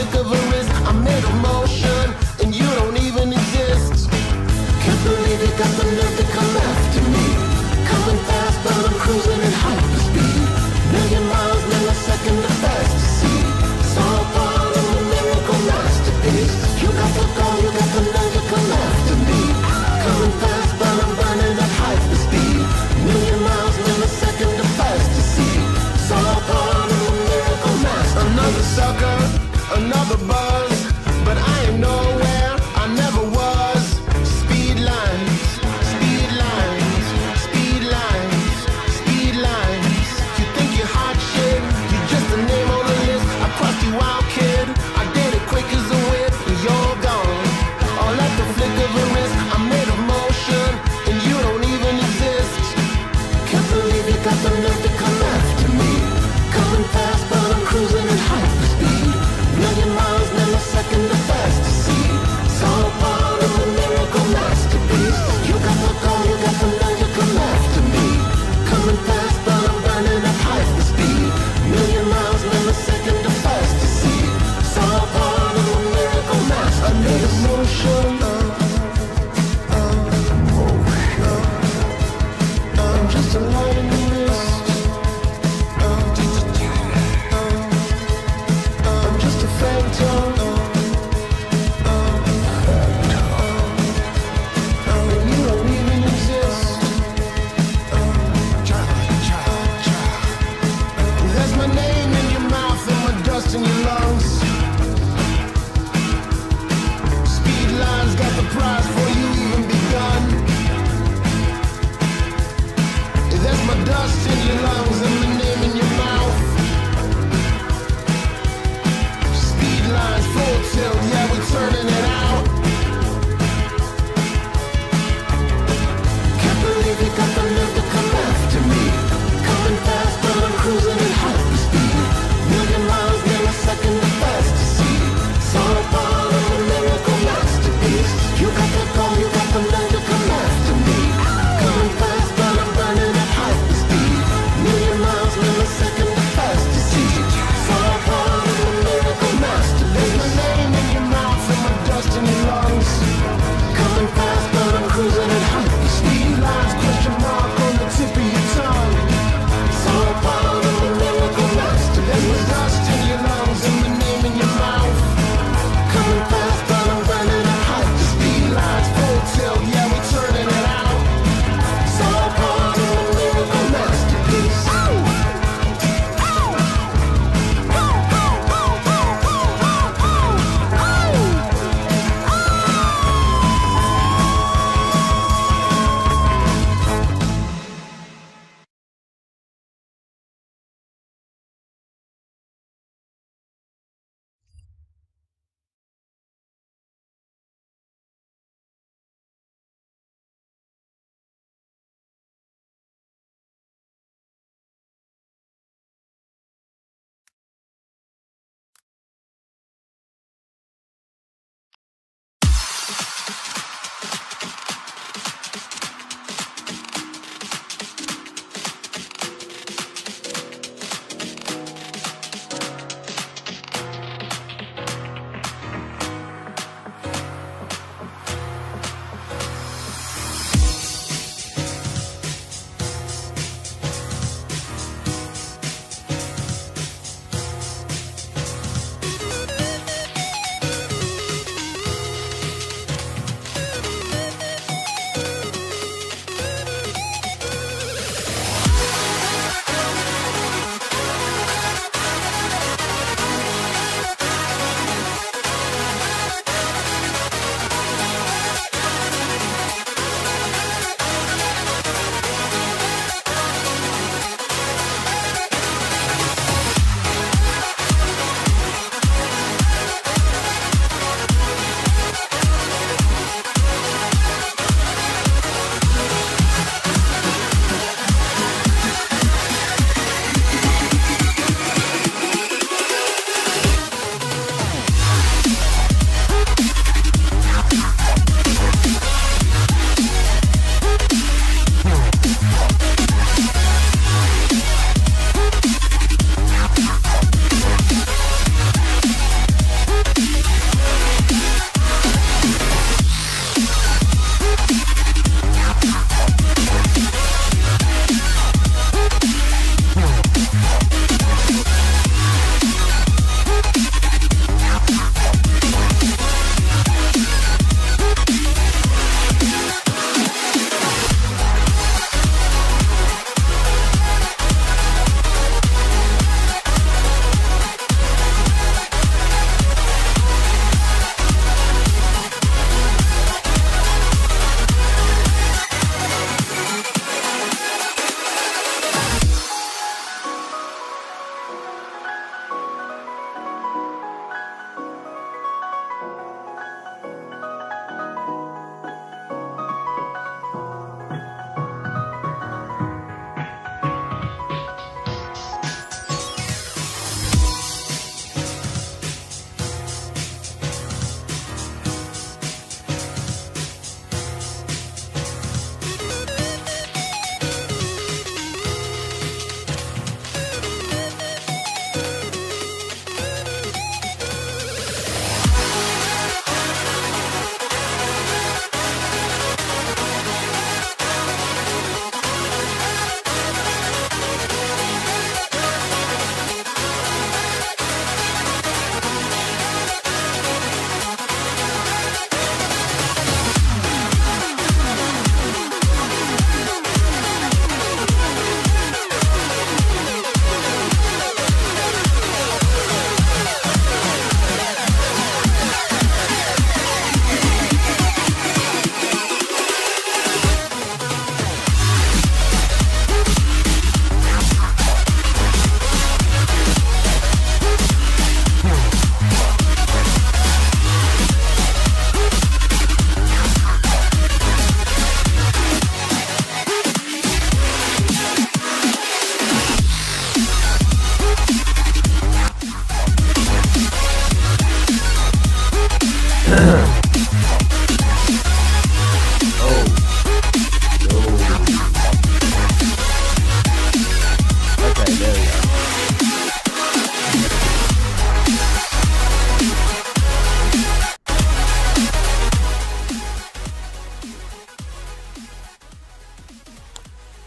flick of a wrist, I'm in motion, and you don't even exist. Can't believe you got the nerve to come after me. Coming fast, but I'm cruising at hyperspeed. Million miles, millisecond, the fantasy. It's all part of a miracle masterpiece. You got the goal, you got the nerve to come after me. Coming fast, but I'm burning at hyperspeed. Million miles, millisecond, the fantasy. It's all part of a miracle masterpiece. Another sucker, another buzz, but I ain't no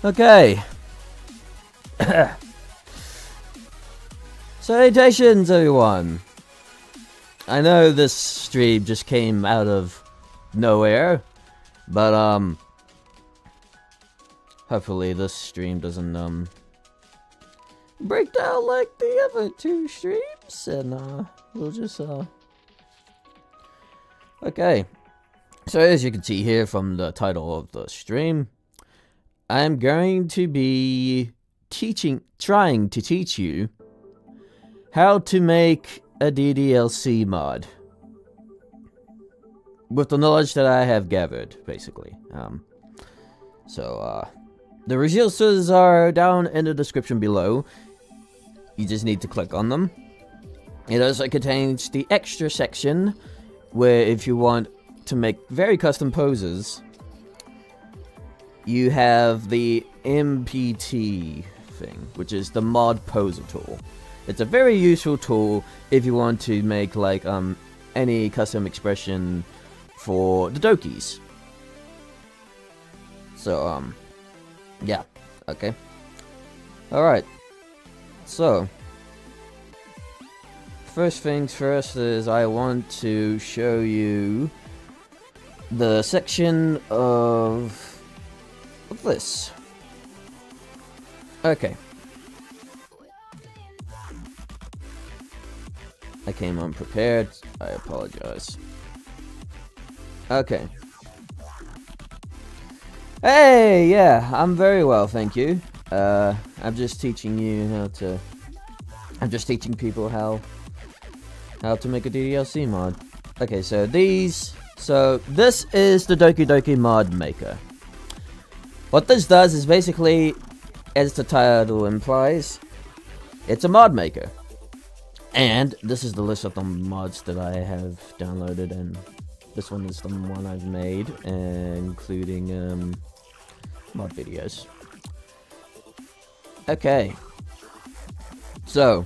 Okay. Salutations, everyone. I know this stream just came out of nowhere, but hopefully this stream doesn't break down like the other two streams, and we'll just okay. So as you can see here from the title of the stream, I'm going to be trying to teach you how to make a DDLC mod with the knowledge that I have gathered, basically. The resources are down in the description below. You just need to click on them. It also contains the extra section where if you want to make very custom poses, you have the MPT thing, which is the mod poser tool. It's a very useful tool if you want to make like any custom expression for the dokis. So yeah, okay. Alright. So first things first is I want to show you the section of this. Okay. I came unprepared. I apologize. Okay. Hey, yeah, I'm very well, thank you. I'm just teaching you how to... I'm just teaching people how to make a DDLC mod. Okay, so this is the Doki Doki Mod Maker. What this does is basically, as the title implies, it's a mod maker. And this is the list of the mods that I have downloaded, and this one is the one I've made, including mod videos. Okay. So,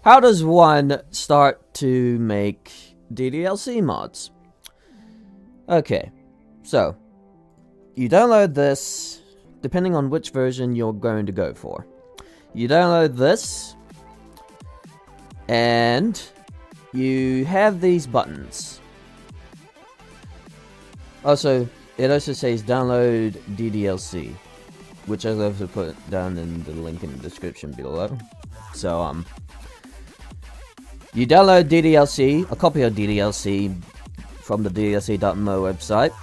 how does one start to make DDLC mods? Okay, so you download this, depending on which version you're going to go for. You download this, and you have these buttons. Also, it also says download DDLC, which I'll also put down in the link in the description below. So, you download DDLC, a copy of DDLC from the DDLC.mo website.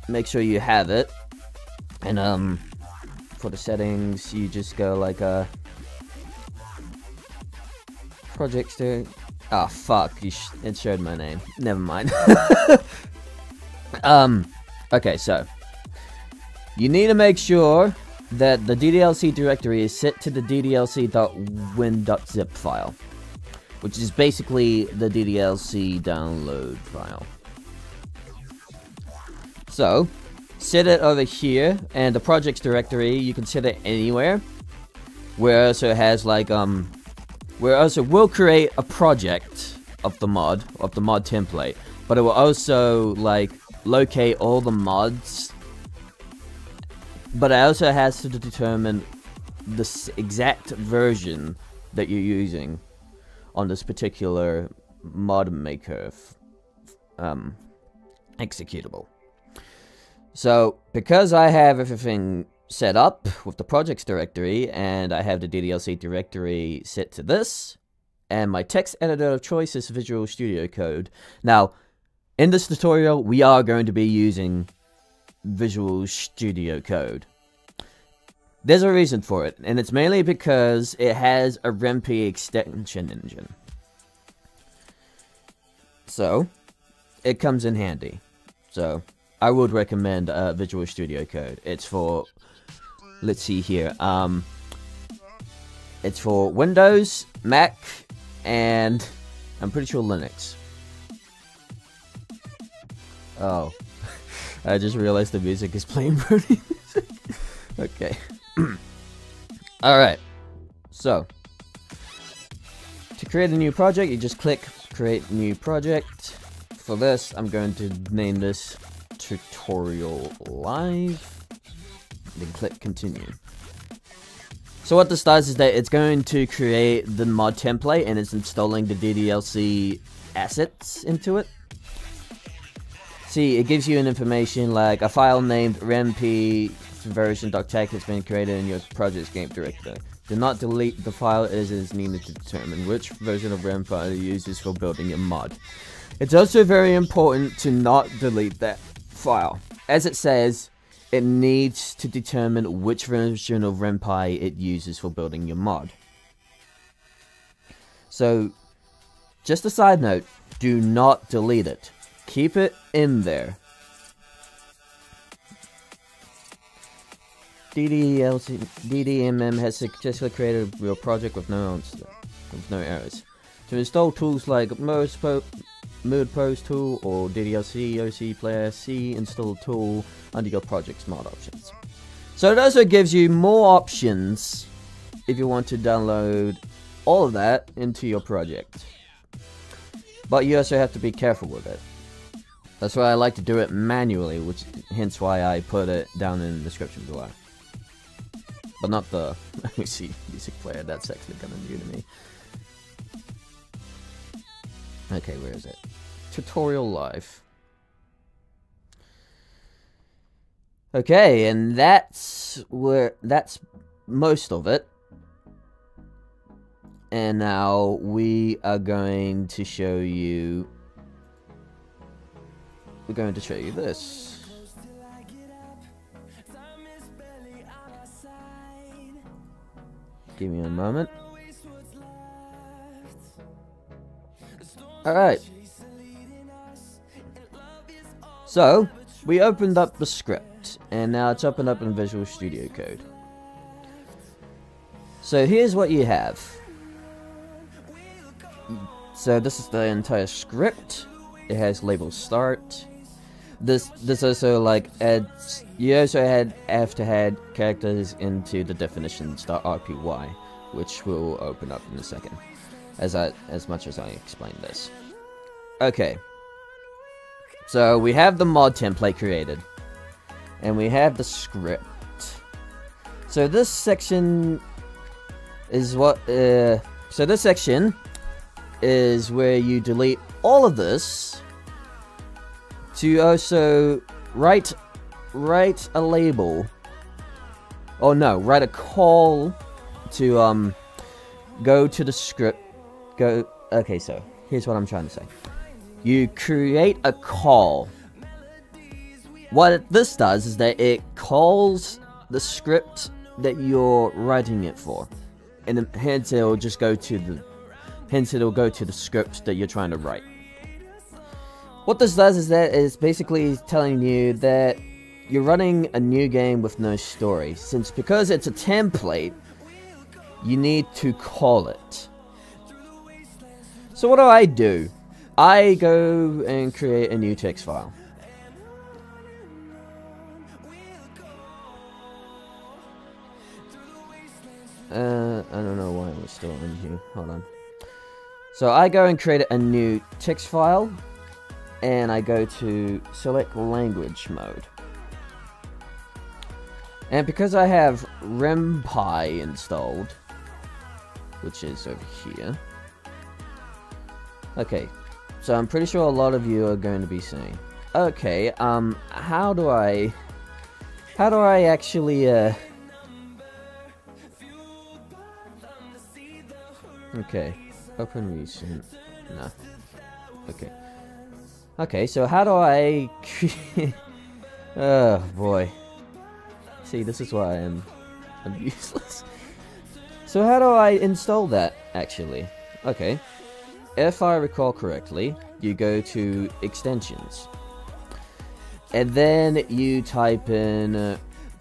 Make sure you have it. And, for the settings, you just go like, projects to... Ah, fuck, it showed my name. Never mind. Okay, so you need to make sure that the DDLC directory is set to the ddlc.win.zip file, which is basically the DDLC download file. So, set it over here, and the projects directory, you can set it anywhere. Where it also has like, where also will create a project of the mod template, but it will also like locate all the mods, but it also has to determine the exact version that you're using on this particular mod maker executable. So because I have everything set up with the projects directory, and I have the DDLC directory set to this, and my text editor of choice is Visual Studio Code. Now, in this tutorial, we are going to be using Visual Studio Code. There's a reason for it, and it's mainly because it has a REMP extension engine. So, it comes in handy. So, I would recommend Visual Studio Code. It's for... Let's see here. It's for Windows, Mac, and I'm pretty sure Linux. Oh, I just realized the music is playing pretty music. Okay. Alright. So, to create a new project, you just click Create New Project. For this, I'm going to name this Tutorial Live. then click continue. So what this does is that it's going to create the mod template and it's installing the DDLC assets into it. See, it gives you an information like a file named remp version.tech has been created in your project's game directory. Do not delete the file as it is needed to determine which version of remp it uses for building your mod. It's also very important to not delete that file. As it says, it needs to determine which version of remp it uses for building your mod. So, just a side note, do not delete it. Keep it in there. DDMM has successfully created your project with no errors. To install tools like Mood Post tool or DDLC OC Player, see install tool under your project's mod options. So it also gives you more options if you want to download all of that into your project. But you also have to be careful with it. That's why I like to do it manually, which hence why I put it down in the description below. But not the OC Music Player, that's actually kind of new to me. Okay, where is it? Tutorial live. Okay, and that's most of it. And now we are going to show you. We're going to show you this. Give me a moment. Alright. So, we opened up the script, and now it's opened up in Visual Studio Code. So here's what you have. So this is the entire script. It has label start. This also like adds. You also have to add characters into the definitions.rpy, which will open up in a second, as much as I explain this. Okay. So we have the mod template created, and we have the script. So this section is what. So this section is where you delete all of this to also write a label. Oh no, write a call to go to the script. Okay, so here's what I'm trying to say. You create a call. What this does is that it calls the script that you're writing it for, and hence it'll just go to the script that you're trying to write. What this does is that it's basically telling you that you're running a new game with no story. Because it's a template, you need to call it. So what do? I go and create a new text file. I don't know why we're still in here. Hold on. So I go and create a new text file, and I go to select language mode. And because I have remp installed, which is over here. Okay, so I'm pretty sure a lot of you are going to be saying, okay, how do I actually, okay, open recent, no, okay, so how do I create, oh boy, see, this is why I'm useless. So how do I install that, actually? Okay. If I recall correctly, you go to extensions, and then you type in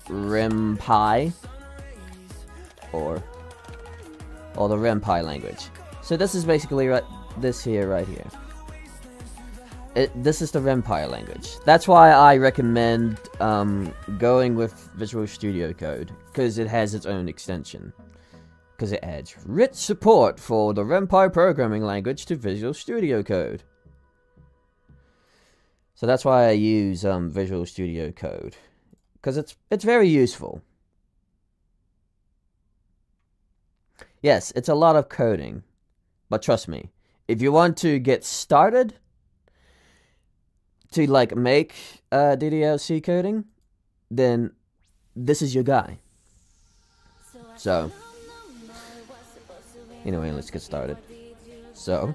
remp or the remp language. So this is basically right here. This is the remp language. That's why I recommend going with Visual Studio Code, because it has its own extension. Because it adds rich support for the remp programming language to Visual Studio Code. So that's why I use Visual Studio Code. because it's very useful. Yes, it's a lot of coding, but trust me, if you want to get started to like make DDLC coding, then this is your guy. So anyway, let's get started. So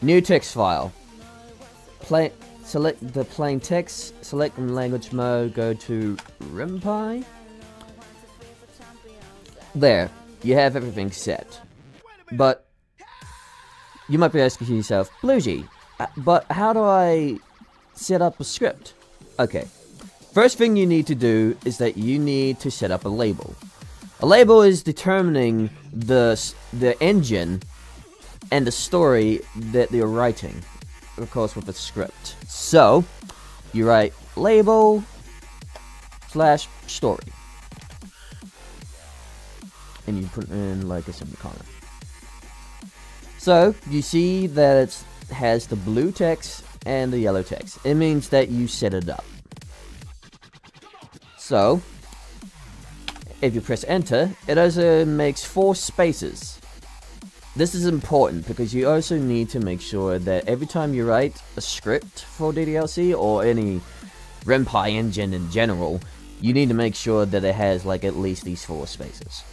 new text file. Select the plain text, select language mode, go to lmao. There, you have everything set. But you might be asking yourself, Blugi, but how do I set up a script? Okay, first thing you need to do is that you need to set up a label. A label is determining the engine and the story that you're writing, of course, with a script. So you write label / story, and you put in like a semicolon. So you see that it has the blue text and the yellow text. It means that you set it up. So if you press enter, it also makes 4 spaces. This is important because you also need to make sure that every time you write a script for DDLC or any lmao engine in general, you need to make sure that it has like at least these 4 spaces.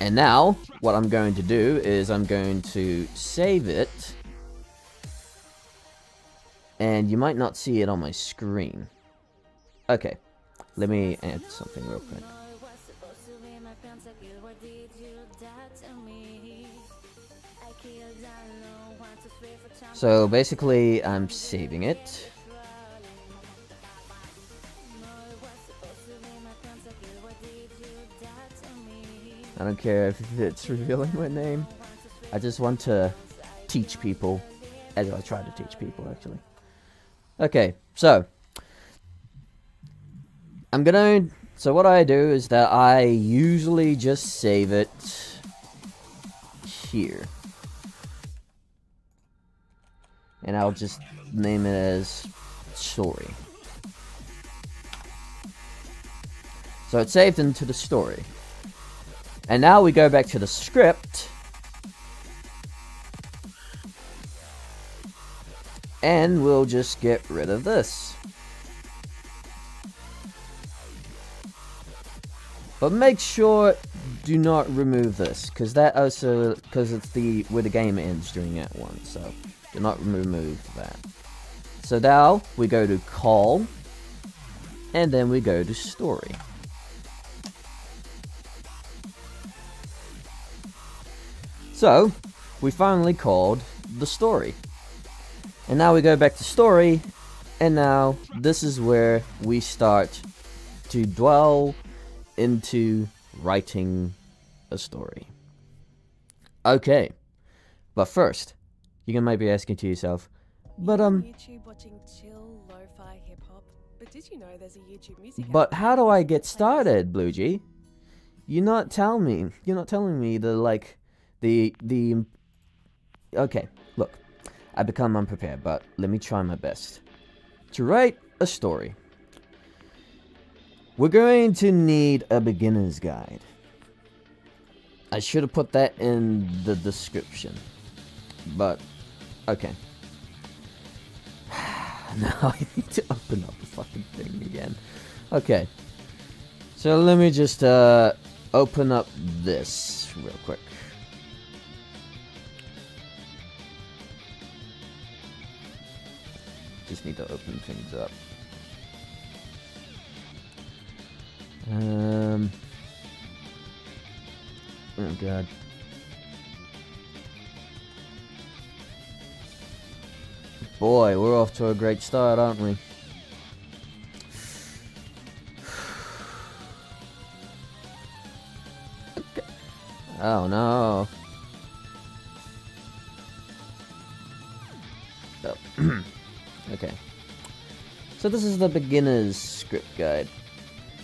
And now, what I'm going to do is I'm going to save it. And you might not see it on my screen. Okay, let me add something real quick. So basically, I'm saving it. I don't care if it's revealing my name. I just want to teach people, as I try to teach people, actually. Okay, so so what I do is that I usually just save it here. And I'll just name it as story. So it's saved into the story. And now we go back to the script. And we'll just get rid of this. But make sure do not remove this, because it's where the game ends during Act 1, so do not remove that. So now we go to call, and then we go to story. So we finally called the story. And now we go back to story, and now this is where we start to dwell into writing a story. Okay, but first, you might be asking to yourself, but YouTube watching chill lo-fi hip hop, but did you know there's a YouTube music? But how do I get started, Blugi? You're not telling me okay, look, I become unprepared, but let me try my best. To write a story, we're going to need a beginner's guide. I should have put that in the description, but okay. Now I need to open up the fucking thing again. Okay, so let me just open up this real quick. Just need to open things up. Oh god. Boy, we're off to a great start, aren't we? Okay. Oh no. Oh. Okay. So this is the beginner's script guide.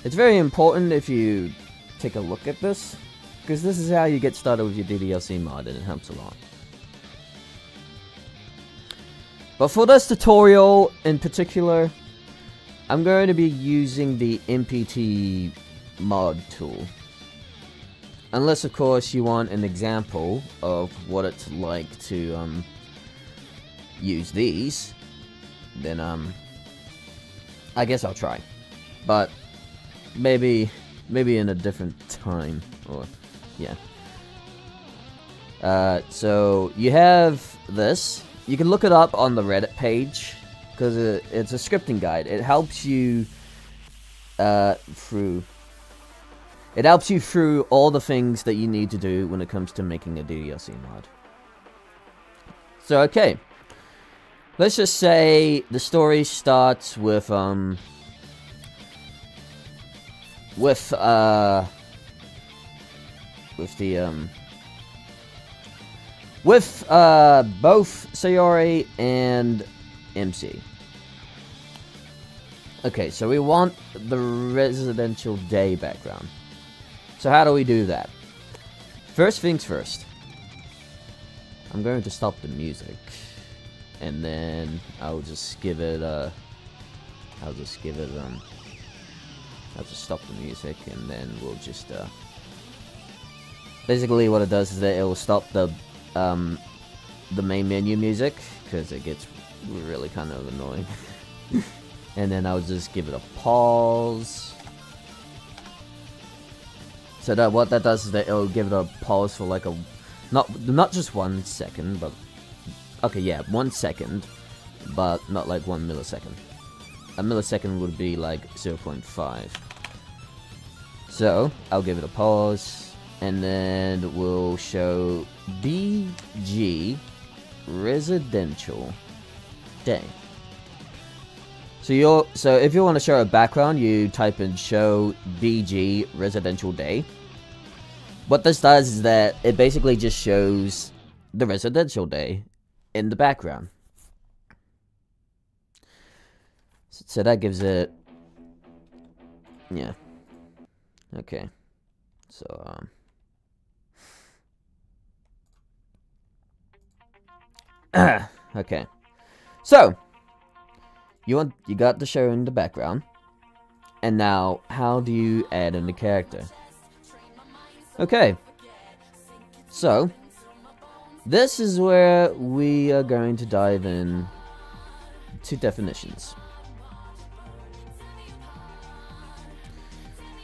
It's very important if you take a look at this, Because this is how you get started with your DDLC mod, and it helps a lot. But for this tutorial in particular, I'm going to be using the MPT mod tool. Unless, of course, you want an example of what it's like to use these, then I guess I'll try. But maybe in a different time, or yeah. So you have this. You can look it up on the Reddit page because it's a scripting guide. It helps you through all the things that you need to do when it comes to making a DDLC mod. So okay, let's just say the story starts with both Sayori and MC. Okay, so we want the residential day background. So how do we do that? First things first. I'm going to stop the music, and then I'll just give it I'll just stop the music, and then we'll just basically what it does is that it will stop the main menu music because it gets really kind of annoying. And then I'll just give it a pause. So that what that does is that it'll give it a pause for like a not just 1 second, but okay, yeah, 1 second, but not like 1 millisecond. A millisecond would be like 0.5. So I'll give it a pause, and then we'll show BG residential day. So if you want to show a background, you type in show BG residential day. What this does is that it basically just shows the residential day in the background. So that gives it, yeah. Okay. So okay. So you got the show in the background, and now how do you add in the character? Okay, so this is where we are going to dive in to definitions.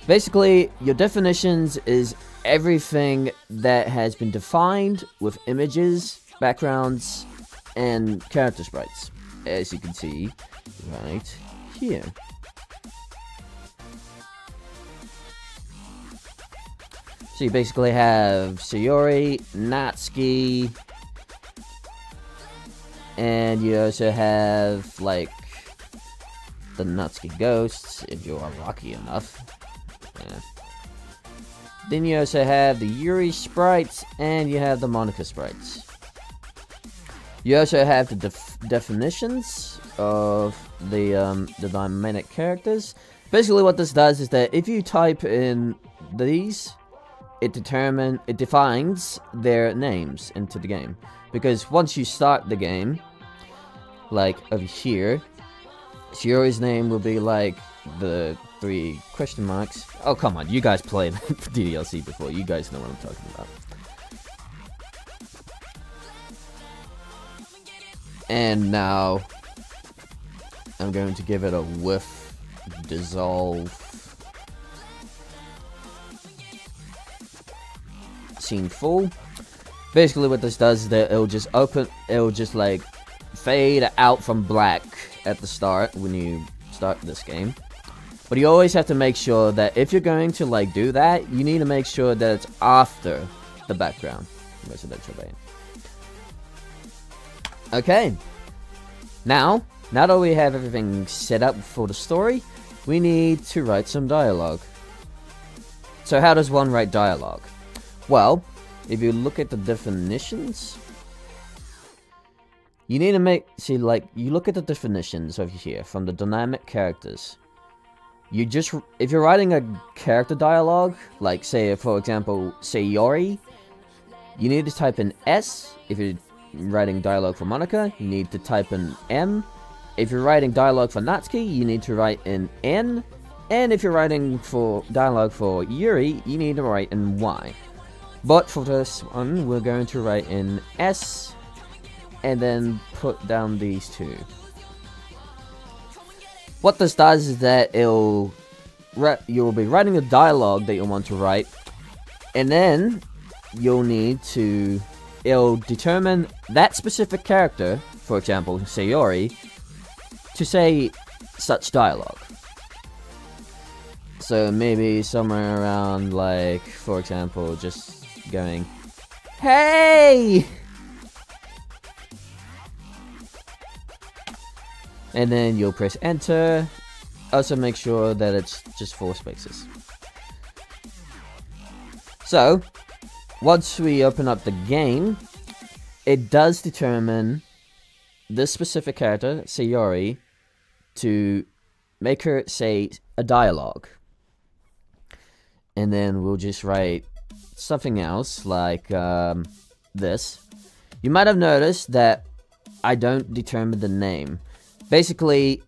Basically, your definitions is everything that has been defined with images, backgrounds, and character sprites, as you can see right here. So you basically have Sayori, Natsuki, and you also have like the Natsuki ghosts if you are lucky enough. Yeah. Then you also have the Yuri sprites, and you have the Monica sprites. You also have the definitions of the dynamic characters. Basically what this does is that if you type in these, it defines their names into the game. Because once you start the game, like over here, Sayori's name will be like the 3 question marks. Oh, come on, you guys played DDLC before. You guys know what I'm talking about. And now I'm going to give it a whiff dissolve scene full. Basically what this does is that it'll just like fade out from black at the start when you start this game. But you always have to make sure that if you're going to like do that, you need to make sure that it's after the background residential bay. Okay, now that we have everything set up for the story, we need to write some dialogue. So how does one write dialogue? Well, if you look at the definitions, you need to you look at the definitions over here from the dynamic characters. you just, if you're writing a character dialogue, like say, for example, Sayori, you need to type in S. If you're writing dialogue for Monica, you need to type in M. If you're writing dialogue for Natsuki, you need to write in N. And if you're writing for dialogue for Yuri, you need to write in Y. But for this one, we're going to write in S, and then put down these two. What this does is that you'll be writing a dialogue that you want to write, and then you'll need to, it'll determine that specific character, for example, Sayori, to say such dialogue. So maybe somewhere around, like, for example, just going, "Hey!" And then you'll press enter. Also make sure that it's just 4 spaces. So, once we open up the game, it does determine this specific character, Sayori, to make her say a dialogue. And then we'll just write something else, like this. You might have noticed that I don't determine the name. Basically,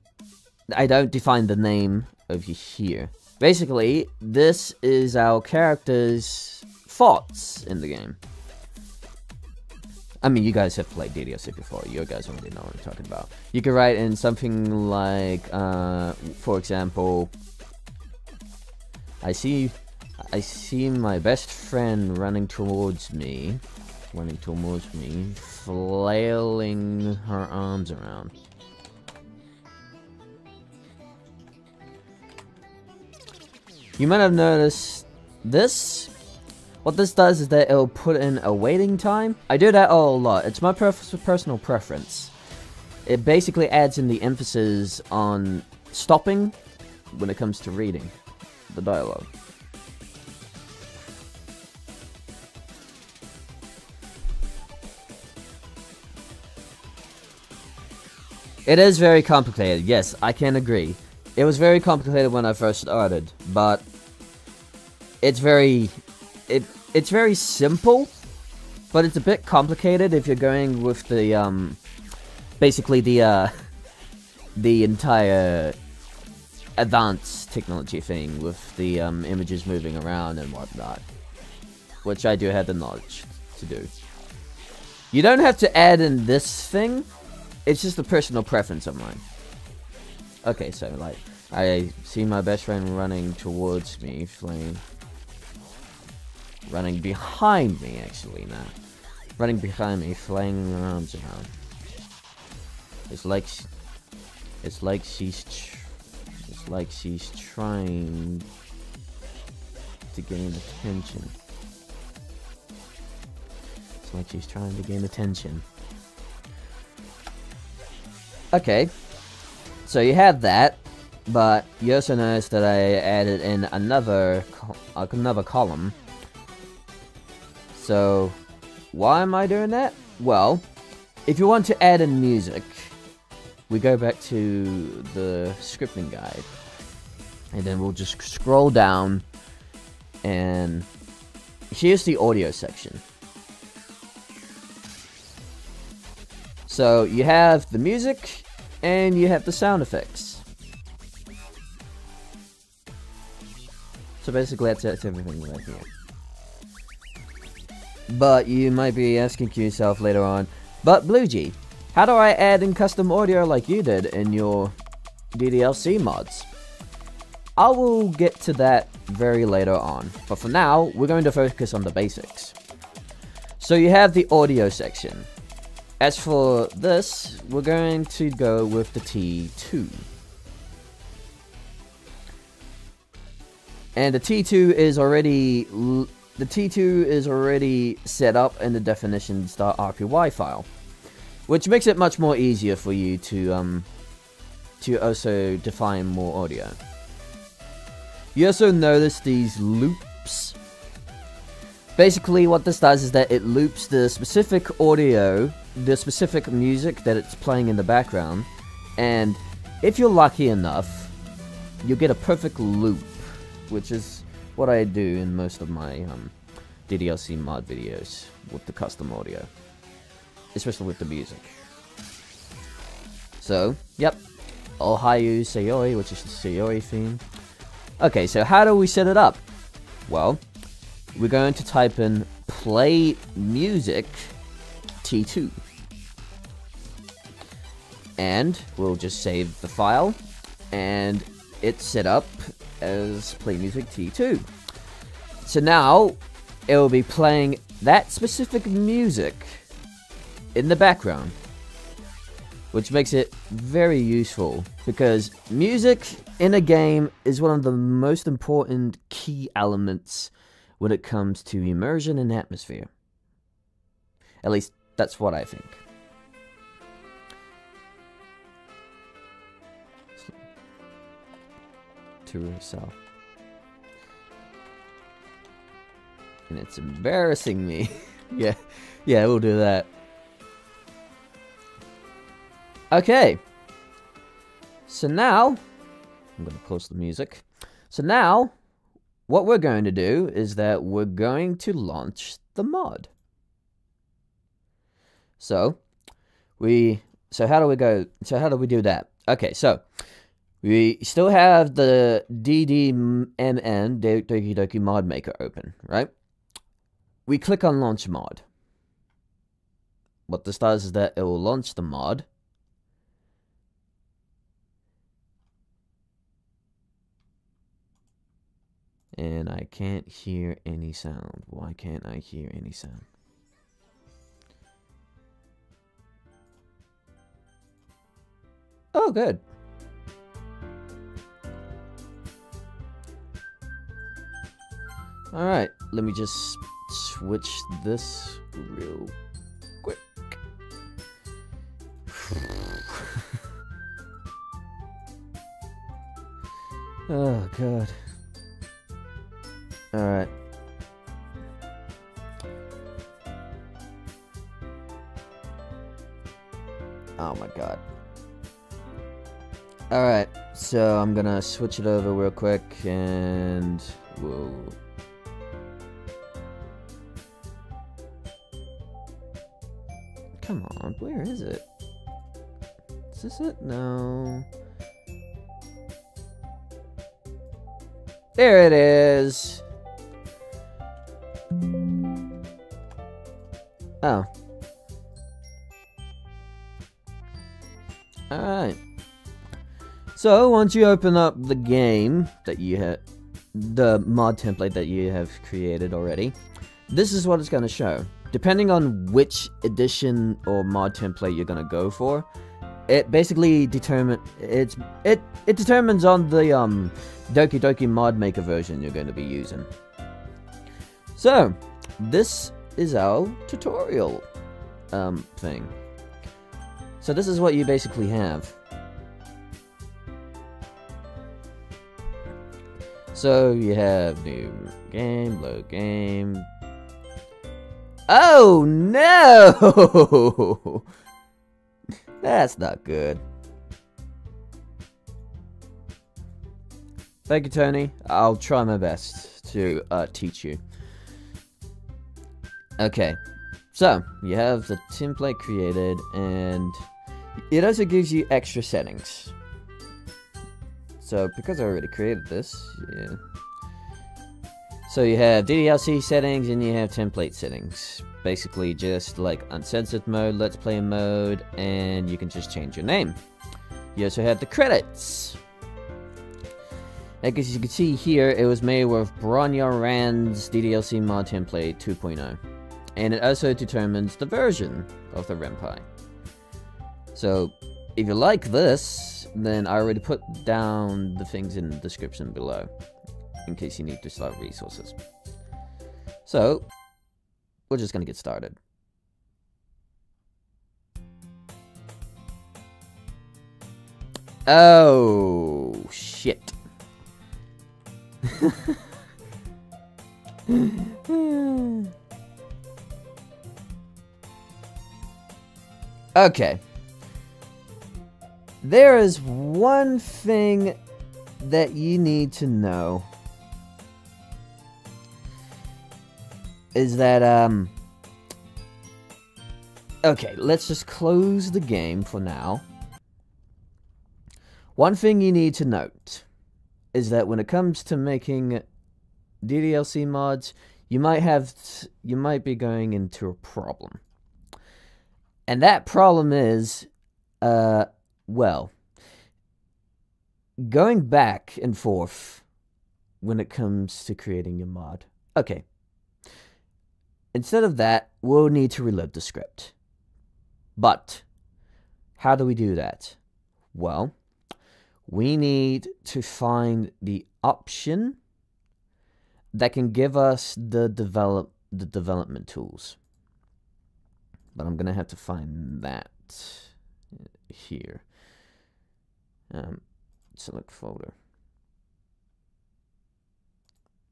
I don't define the name over here. Basically, this is our character's thoughts in the game. I mean, you guys have played DDLC before. You guys already know what I'm talking about. You can write in something like, for example, I see my best friend running towards me, flailing her arms around. You might have noticed this. What this does is that it'll put in a waiting time. I do that a lot. It's my personal preference. It basically adds in the emphasis on stopping when it comes to reading the dialogue. It is very complicated, yes, I can agree. It was very complicated when I first started, but it's very simple, but it's a bit complicated if you're going with the basically the entire advanced technology thing with the images moving around and whatnot, which I do have the knowledge to do. You don't have to add in this thing. It's just a personal preference of mine. Okay, so, like, I see my best friend running towards me, running behind me, actually, now. Running behind me, flailing her arms around. It's like she's trying to gain attention. It's like she's trying to gain attention. Okay, so you have that, but you also notice that I added in another column. So, why am I doing that? Well, if you want to add in music, we go back to the scripting guide, and then we'll just scroll down, and here's the audio section. So, you have the music, and you have the sound effects. So basically that's everything right here. But you might be asking yourself later on, but Blugi, how do I add in custom audio like you did in your DDLC mods? I will get to that very later on, but for now, we're going to focus on the basics. So you have the audio section. As for this, we're going to go with the T2. And the T2 is already set up in the definitions.rpy file, which makes it much more easier for you to also define more audio. You also notice these loops. Basically, what this does is that it loops the specific audio, the specific music that it's playing in the background, and if you're lucky enough, you get a perfect loop, which is what I do in most of my DDLC mod videos with the custom audio, especially with the music. So, yep, Ohayu Sayori, which is the Sayori theme. Okay, so how do we set it up? Well, we're going to type in play music T2. And we'll just save the file, and it's set up as play music T2. So now it will be playing that specific music in the background, which makes it very useful because music in a game is one of the most important key elements when it comes to immersion and atmosphere. At least that's what I think. To herself. And it's embarrassing me. yeah, we'll do that. Okay. So now, I'm going to close the music. So now, what we're going to do is that we're going to launch the mod. So how do we do that? Okay, so we still have the DDMN, Doki Doki Mod Maker, open, right? We click on Launch Mod. What this does is that it will launch the mod. And I can't hear any sound. Why can't I hear any sound? Oh, good. Alright, let me just switch this real quick. Oh, God. Alright. Oh my God. Alright, so I'm gonna switch it over real quick and whoa. Come on, where is it? Is this it? No. There it is. Oh. Alright. So, once you open up the game that you have, the mod template that you have created already, this is what it's going to show. Depending on which edition or mod template you're going to go for, it basically determines on the Doki Doki Mod Maker version you're going to be using. So, this is our tutorial thing. So this is what you basically have. So you have new game, load game. Oh no! That's not good. Thank you, Tony. I'll try my best to teach you. Okay, so you have the template created, and it also gives you extra settings. So because I already created this, yeah. So you have DDLC settings and you have template settings. Basically just like uncensored mode, let's play mode, and you can just change your name. You also have the credits. Like as you can see here, it was made with Bronya Rand's DDLC mod template 2.0. And it also determines the version of the Renpai. So if you like this, then I already put down the things in the description below, in case you need to start resources. So, we're just gonna get started. Oh, shit. Okay. There is one thing that you need to know is that, okay, let's just close the game for now. One thing you need to note is that when it comes to making DDLC mods, you might be going into a problem. And that problem is, well, going back and forth when it comes to creating your mod. Okay. Instead of that, we'll need to reload the script. But how do we do that? Well, we need to find the option that can give us the development tools. But I'm gonna have to find that here. Select folder.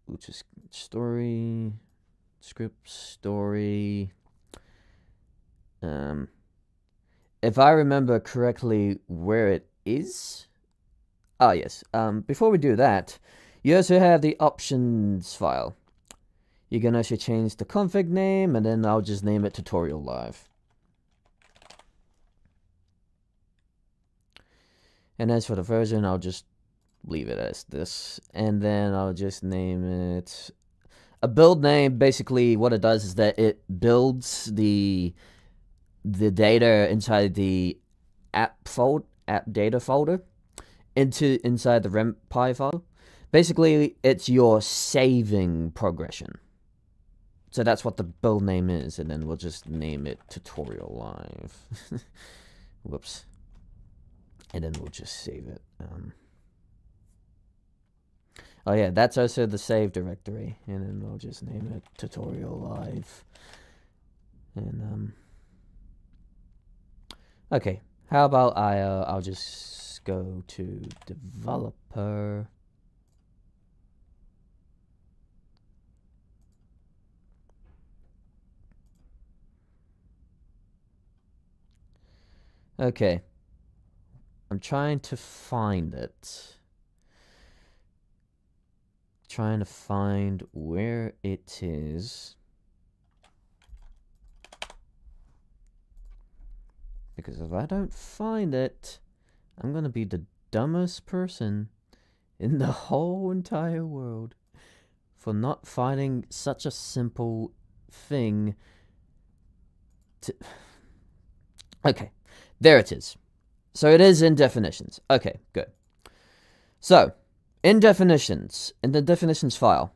Which is story, script, story. If I remember correctly where it is. Oh yes, before we do that, you also have the options file. You can also change the config name, and then I'll just name it Tutorial Live. And as for the version, I'll just leave it as this, and then I'll just name it a build name. Basically, what it does is that it builds the data inside the app data folder inside the rempy file. Basically, it's your saving progression. So that's what the build name is, and then we'll just name it Tutorial Live. Whoops. And then we'll just save it. Oh yeah, that's also the save directory, and then we'll just name it Tutorial Live. And okay, how about I'll just go to developer. Okay. I'm trying to find it. Trying to find where it is. Because if I don't find it, I'm gonna be the dumbest person in the whole entire world for not finding such a simple thing to... Okay, there it is. So it is in definitions. Okay, good. So, in definitions, in the definitions file,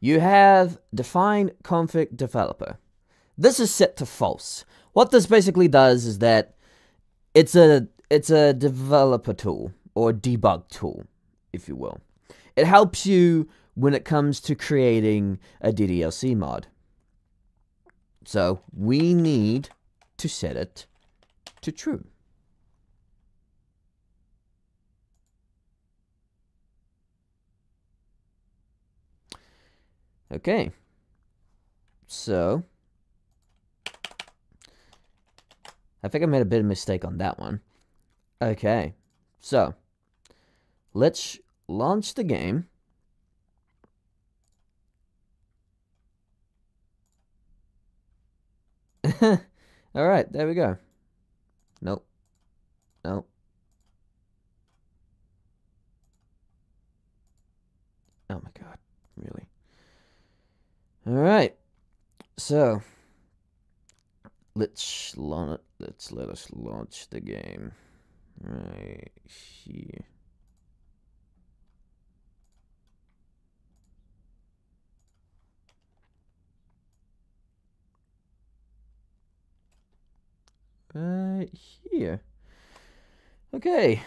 you have define config developer. This is set to false. What this basically does is that it's a developer tool, or debug tool, if you will. It helps you when it comes to creating a DDLC mod. So, we need to set it to true. Okay, so I think I made a bit of mistake on that one. Okay, so let's launch the game. All right, there we go. Nope. Nope. Oh my god, really? Alright, so let us launch the game right here. Right here. Okay.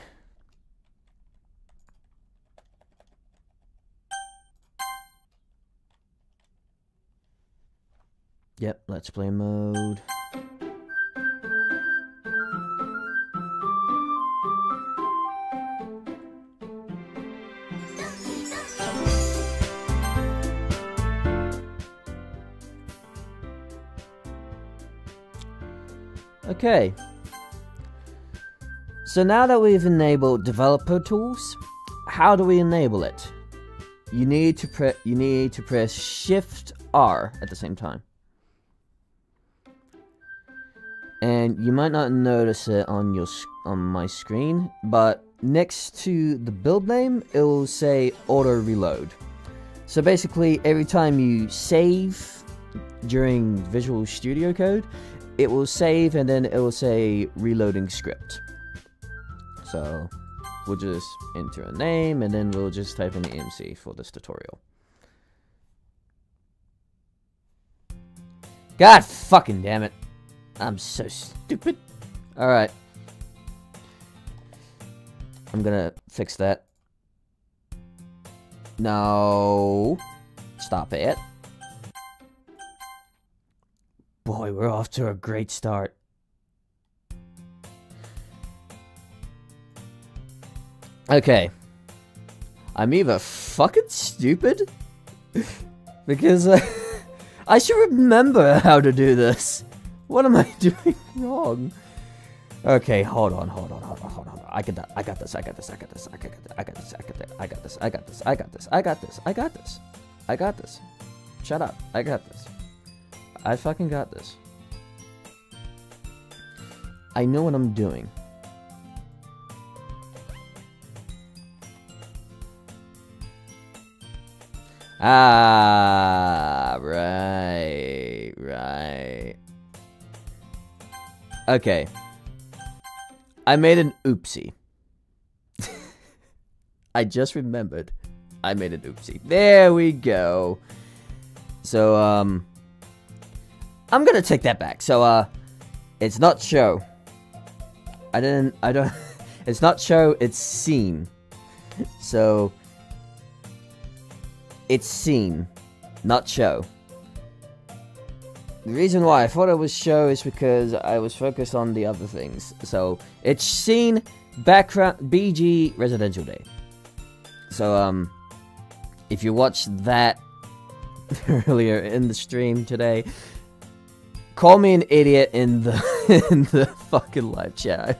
Yep, let's play mode. Okay. So now that we've enabled developer tools, how do we enable it? You need to press Shift R at the same time. And you might not notice it on my screen, but next to the build name, it will say auto reload. So basically, every time you save during Visual Studio Code, it will save and then it will say reloading script. So we'll just enter a name and then we'll just type in EMC for this tutorial. God fucking damn it. I'm so stupid. Alright. I'm gonna fix that. No. Stop it. Boy, we're off to a great start. Okay. I'm either fucking stupid, because I should remember how to do this. What am I doing wrong? Okay, hold on. I got this. Shut up. I got this. I fucking got this. I know what I'm doing. Ah, right. Okay. I made an oopsie. I just remembered. I made an oopsie. There we go. So, I'm gonna take that back. So, it's not show. It's not show, it's scene. So, it's scene, not show. The reason why I thought it was show is because I was focused on the other things. So, it's scene, background, BG, residential day. So, if you watched that earlier in the stream today, call me an idiot in the fucking live chat.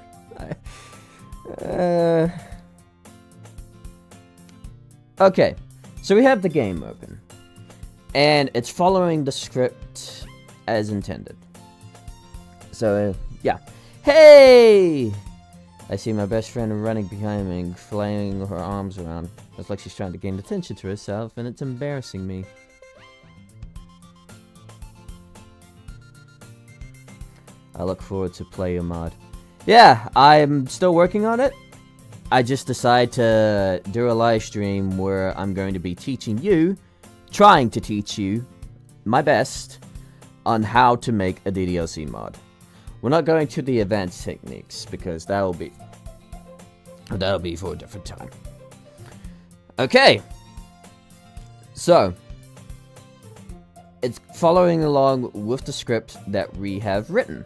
Okay, so we have the game open, and it's following the script as intended. So, yeah. Hey! I see my best friend running behind me, flailing her arms around. It's like she's trying to gain attention to herself, and it's embarrassing me. I look forward to play your mod. Yeah, I'm still working on it. I just decided to do a live stream where I'm going to be teaching you, trying to teach you, my best, on how to make a DDLC mod. We're not going to the advanced techniques, because that'll be for a different time. Okay. So, it's following along with the script that we have written.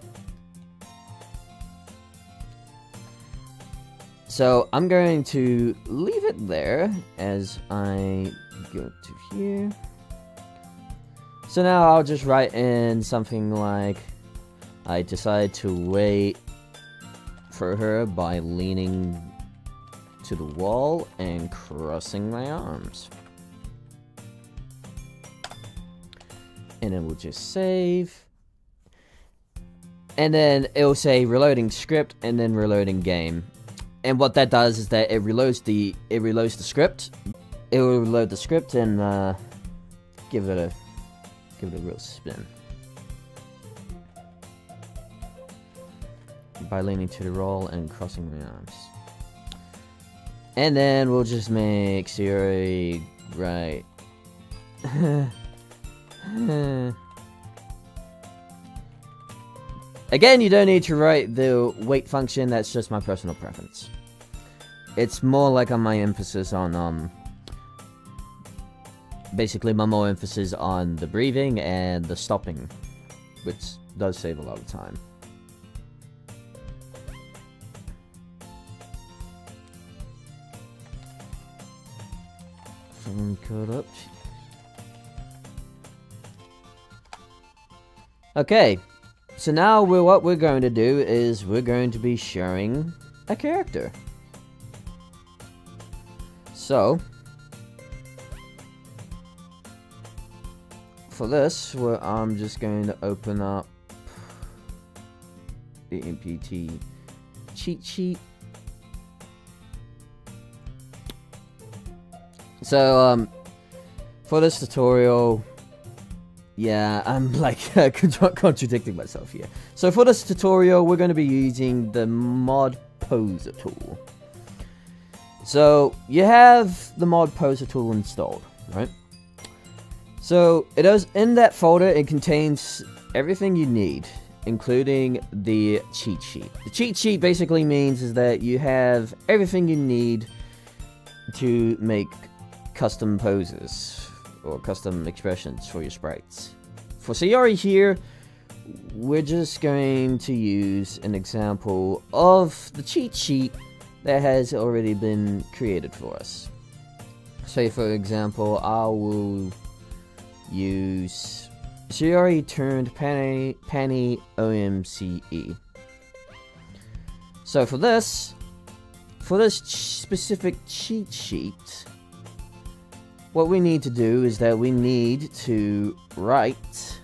So, I'm going to leave it there as I go to here. So now I'll just write in something like, I decide to wait for her by leaning to the wall and crossing my arms. And then we'll just save. And then it'll say reloading script and then reloading game. And what that does is that it reloads the script. It will reload the script and give it a real spin. By leaning to the roll and crossing my arms. And then we'll just make Siri right. Again, you don't need to write the wait function, that's just my personal preference. It's more like on my emphasis on, basically my more emphasis on the breathing and the stopping, which does save a lot of time. Phone code up. Okay. So now what we're going to do is we're going to be sharing a character. So, for this, I'm just going to open up the MPT cheat sheet. So, for this tutorial, yeah, I'm like contradicting myself here. So for this tutorial, we're going to be using the mod poser tool. So you have the mod poser tool installed, right? So it is in that folder. It contains everything you need, including the cheat sheet. The cheat sheet basically means is that you have everything you need to make custom poses or custom expressions for your sprites. For Sayori here, we're just going to use an example of the cheat sheet that has already been created for us. Say for example, I will use Sayori turned Panny OMCE. So for this specific cheat sheet, what we need to do is that we need to write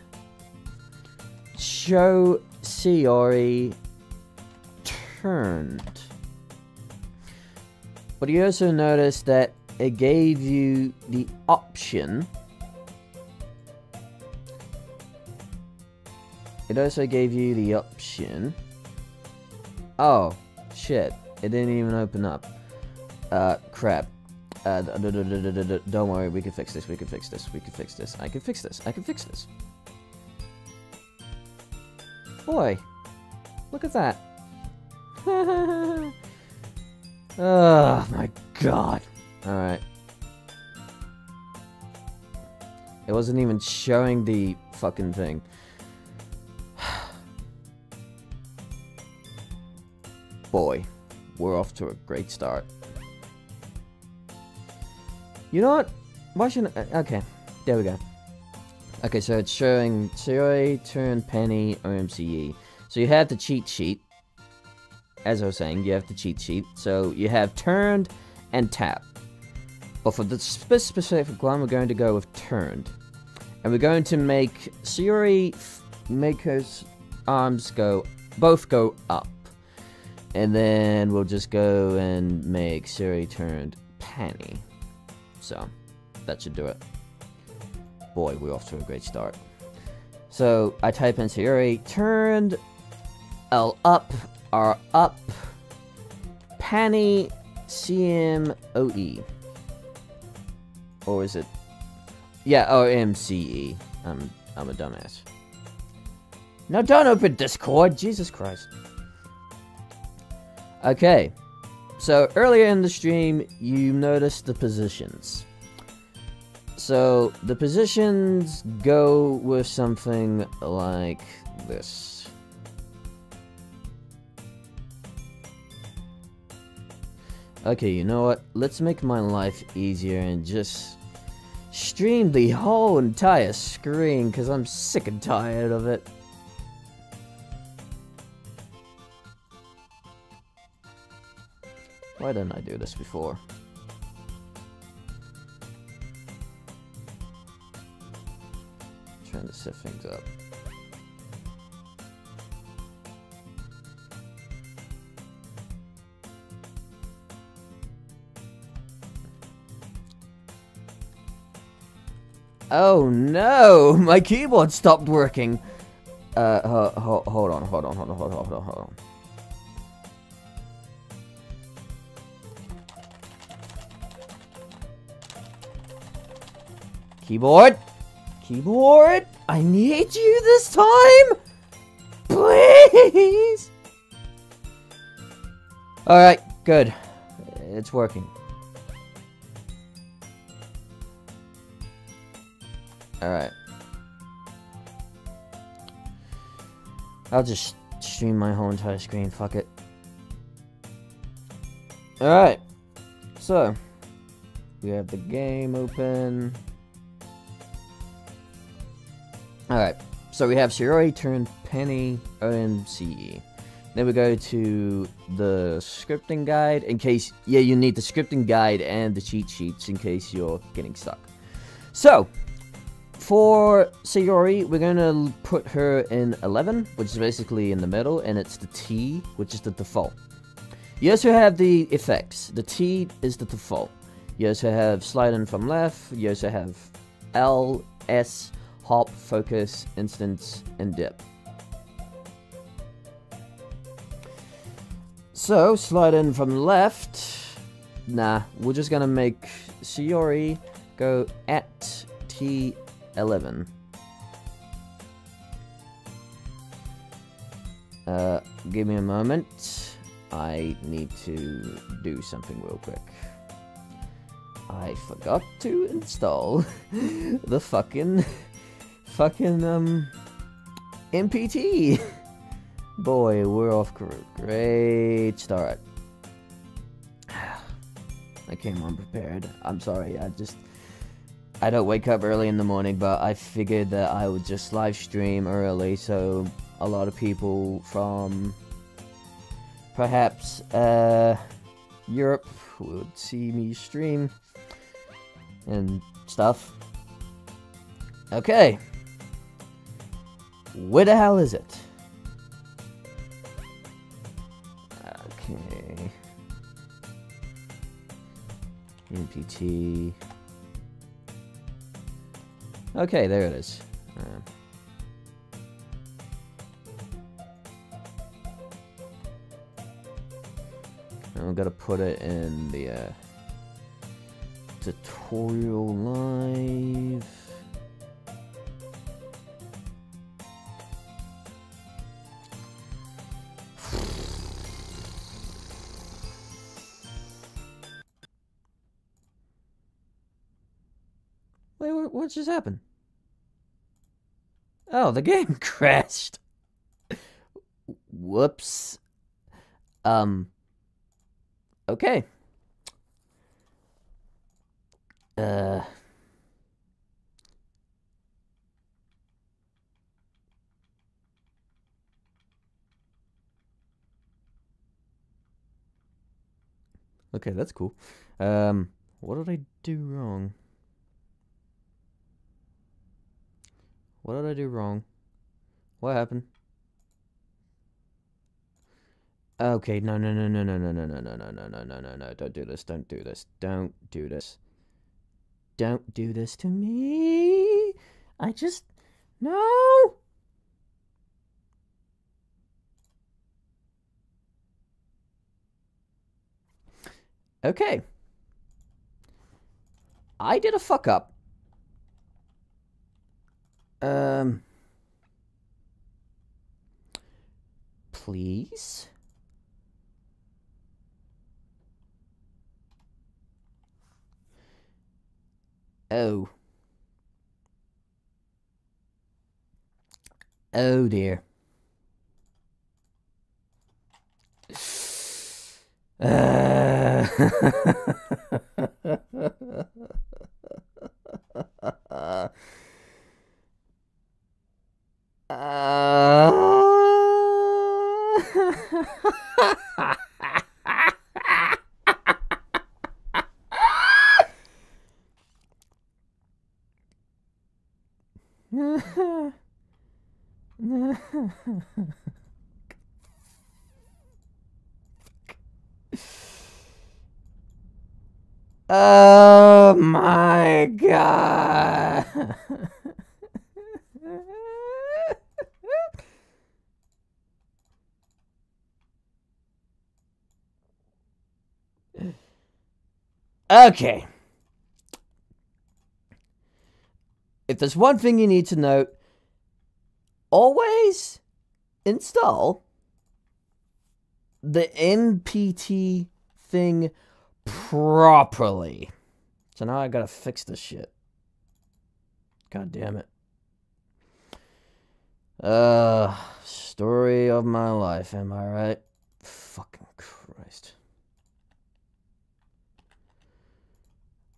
show Sayori turned. But you also notice that it gave you the option. It also gave you the option. Oh, shit. It didn't even open up. Crap. Don't worry, we can fix this, we can fix this, we can fix this. I can fix this, I can fix this. Boy, look at that. Oh my god. Alright. It wasn't even showing the fucking thing. Boy, we're off to a great start. You know what? Why shouldn't I? Okay, there we go. Okay, so it's showing Sayori turned Penny OMCE. So you have the cheat sheet. As I was saying, you have the cheat sheet. So you have turned and tap. But for the specific one, we're going to go with turned. And we're going to make Sayori make her arms both go up. And then we'll just go and make Sayori turned Penny. So, that should do it. Boy, we're off to a great start. So, I type in Sayori turned L up, R up, Panny CMOE. Or is it? Yeah, OMCE. I'm a dumbass. No, don't open Discord! Jesus Christ. Okay. So, earlier in the stream, you noticed the positions. So, the positions go with something like this. Okay, you know what? Let's make my life easier and just stream the whole entire screen, because I'm sick and tired of it. Why didn't I do this before? Trying to set things up. Oh no! My keyboard stopped working! Hold on. Keyboard, I need you this time! Please! Alright, good. It's working. Alright. I'll just stream my whole entire screen, fuck it. Alright. So, we have the game open. Alright, so we have Sayori turned Penny OMCE. Then we go to the scripting guide in case, yeah, you need the scripting guide and the cheat sheets in case you're getting stuck. So, for Sayori, we're going to put her in 11, which is basically in the middle, and it's the T, which is the default. You also have the effects. The T is the default. You also have slide in from left. You also have L, S, hop, focus, instance, and dip. So, slide in from left. Nah, we're just gonna make Sayori go at T11. Give me a moment. I need to do something real quick. I forgot to install the fucking MPT. Boy, we're off great start. I came unprepared. I'm sorry. I don't wake up early in the morning, but I figured that I would just live stream early, so a lot of people from perhaps Europe would see me stream and stuff. Okay. Where the hell is it? Okay. MPT. Okay, there it is. I'm gonna put it in the tutorial live. Wait, what just happened? Oh, the game crashed. Whoops. Okay. Okay, that's cool. What did I do wrong? What did I do wrong? What happened? Okay, no, don't do this, don't do this, don't do this. Don't do this to me! No! Okay. I did a fuck up. Please? Oh. Oh dear. Oh my god. Okay. If there's one thing you need to note, always install the MPT thing properly. So now I gotta fix this shit. God damn it. Story of my life, am I right? Fucking Christ.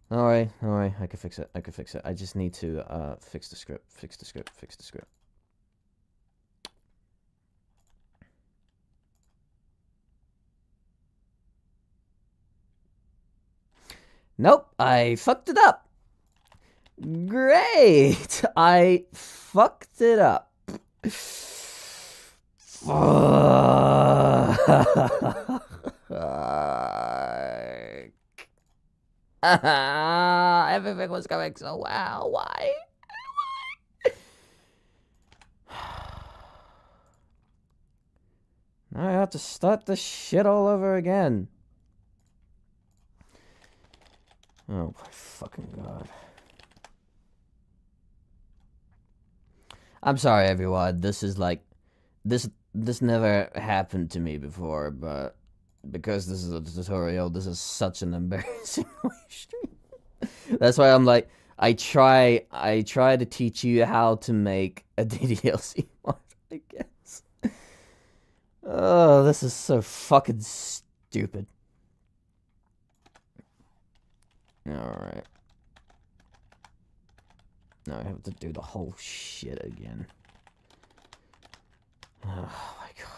Alright, I can fix it, I just need to, fix the script. Nope, I fucked it up. Great, I fucked it up. Everything was going so well. Why? Now I have to start this shit all over again. Oh my fucking god. I'm sorry everyone, this is like this never happened to me before, but because this is a tutorial, this is such an embarrassing live stream. That's why I'm like, I try to teach you how to make a DDLC mod, I guess. Oh, this is so fucking stupid. Alright. Now I have to do the whole shit again. Oh my god.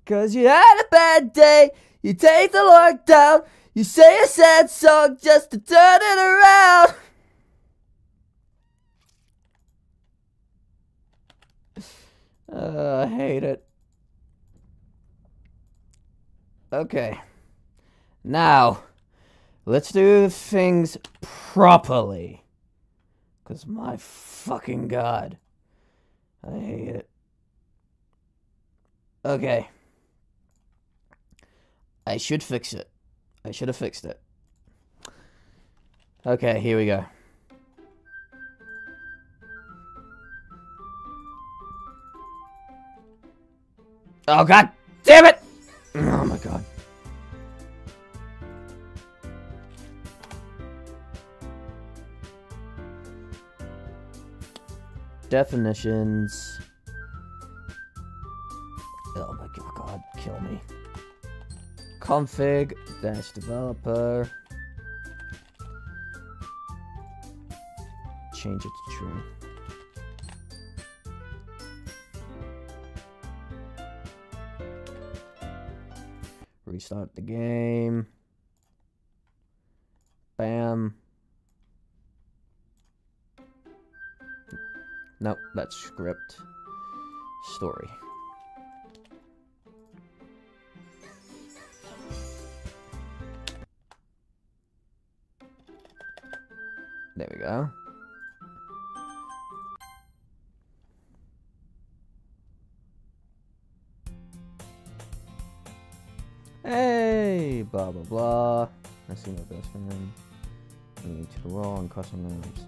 Cause you had a bad day, you take the lockdown, you say a sad song just to turn it around. I hate it. Okay. Now, let's do things properly. Cause my fucking god. I hate it. Okay. I should fix it. I should have fixed it. Okay, here we go. Oh god damn it! Oh my god. Definitions. Oh my god, kill me. Config dash developer. Change it to true. Restart the game. Bam. Nope, that's script. Story. There we go. Hey, blah blah blah. I see my best friend. Moving to the raw and custom names.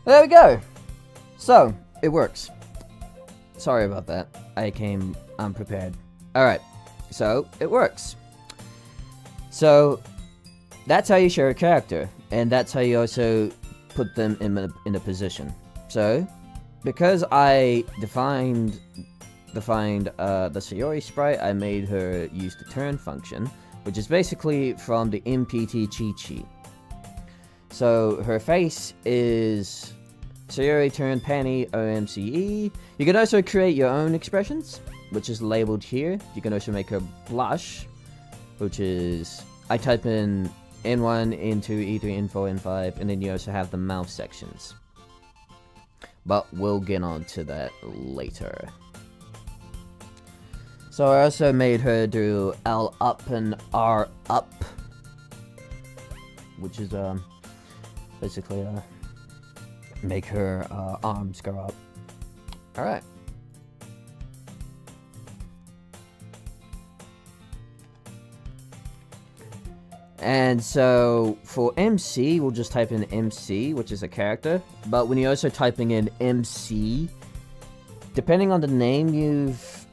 There we go. So it works. Sorry about that. I came unprepared. All right. So it works. So that's how you share a character, and that's how you also put them in a position. So because I defined the Sayori sprite, I made her use the turn function, which is basically from the MPT cheat sheet. So her face is Sayori turn panty OMCE. You can also create your own expressions, which is labeled here. You can also make her blush, which is, I type in N1, N2, E3, N4, N5, and then you also have the mouth sections. But we'll get on to that later. So I also made her do L up and R up, which is basically make her arms go up. Alright. And so for MC, we'll just type in MC, which is a character. But when you're also typing in MC, depending on the name you've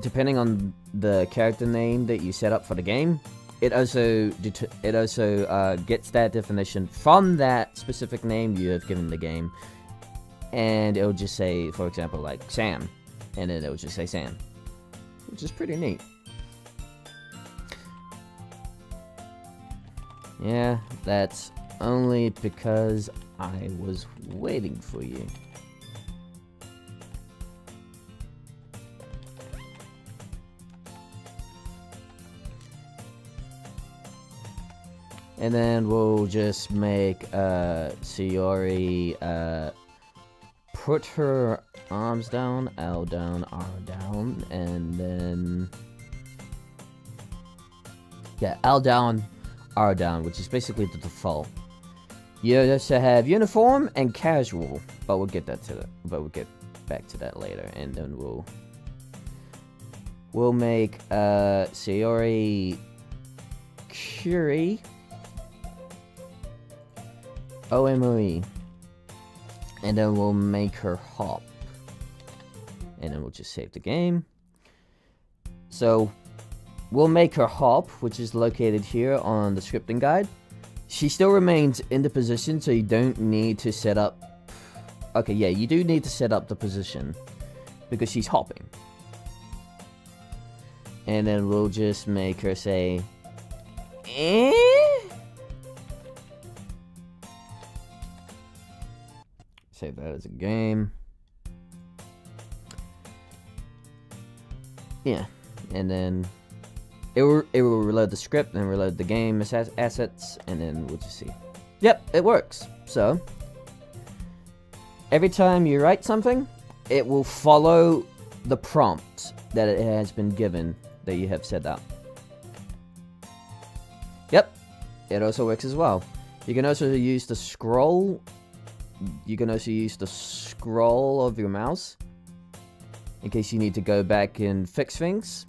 depending on the character name that you set up for the game, it also gets that definition from that specific name you have given the game, and it'll just say, for example, like Sam, and then it'll just say Sam, which is pretty neat. Yeah, that's only because I was waiting for you. And then we'll just make Sayori put her arms down, L down, R down, and then yeah, L down, R down, which is basically the default. You just have uniform and casual, but we'll get that to that. But we'll get back to that later, and then we'll make Sayori Curie OMOE, and then we'll make her hop, and then we'll just save the game. So we'll make her hop, which is located here on the scripting guide. She still remains in the position, so you don't need to set up... Okay, yeah, you do need to set up the position, because she's hopping. And then we'll just make her say... Eh? Save that as a game. Yeah, and then it will reload the script and reload the game assets, and then we'll just see. Yep, it works. So every time you write something, it will follow the prompt that it has been given that you have set up. Yep, it also works as well. You can also use the scroll. You can also use the scroll of your mouse in case you need to go back and fix things,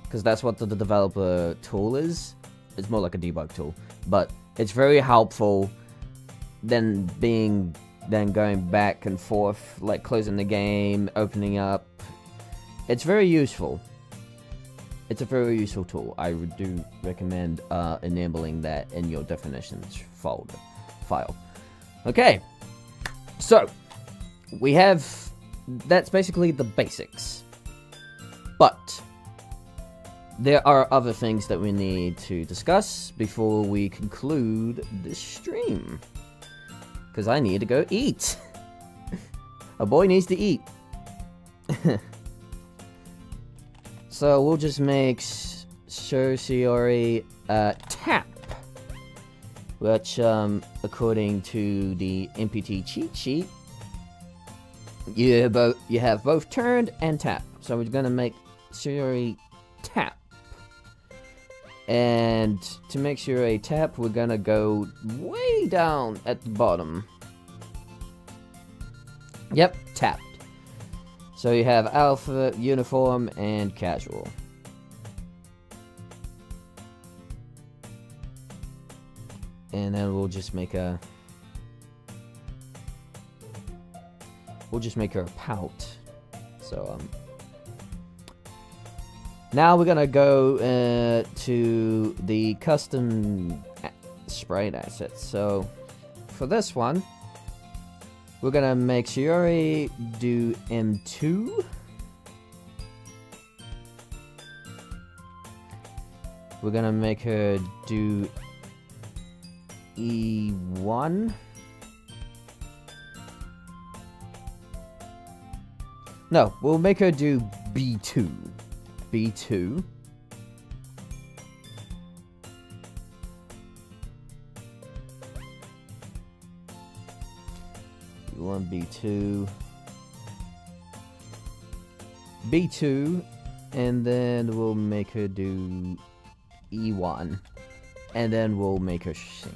because that's what the developer tool is. It's more like a debug tool, but it's very helpful than going back and forth, like closing the game, opening up. It's very useful. It's a very useful tool. I do recommend enabling that in your definitions file. Okay. So, we have, that's basically the basics, but there are other things that we need to discuss before we conclude this stream, because I need to go eat. A boy needs to eat. So, we'll just make Show Sayori tap, which, according to the MPT cheat sheet, you have both turned and tap. So we're gonna make Sayori tap. And to make Sayori tap, we're gonna go way down at the bottom. Yep, tapped. So you have alpha, uniform, and casual. And then we'll just make a pout. So now we're gonna go to the custom sprite assets. So for this one, we're gonna make Sayori do M2. We're gonna make her do E1. No, we'll make her do B2. B2. B1, B2. B2, and then we'll make her do E1. And then we'll make her sync.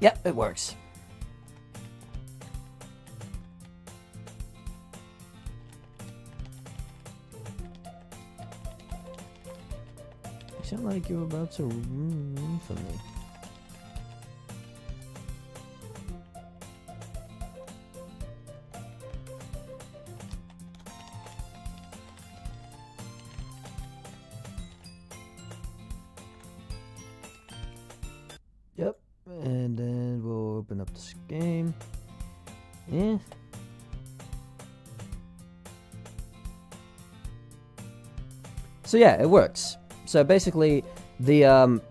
Yep, it works. You sound like you're about to room for me. And then we'll open up this game. Yeah. So yeah, it works. So basically, the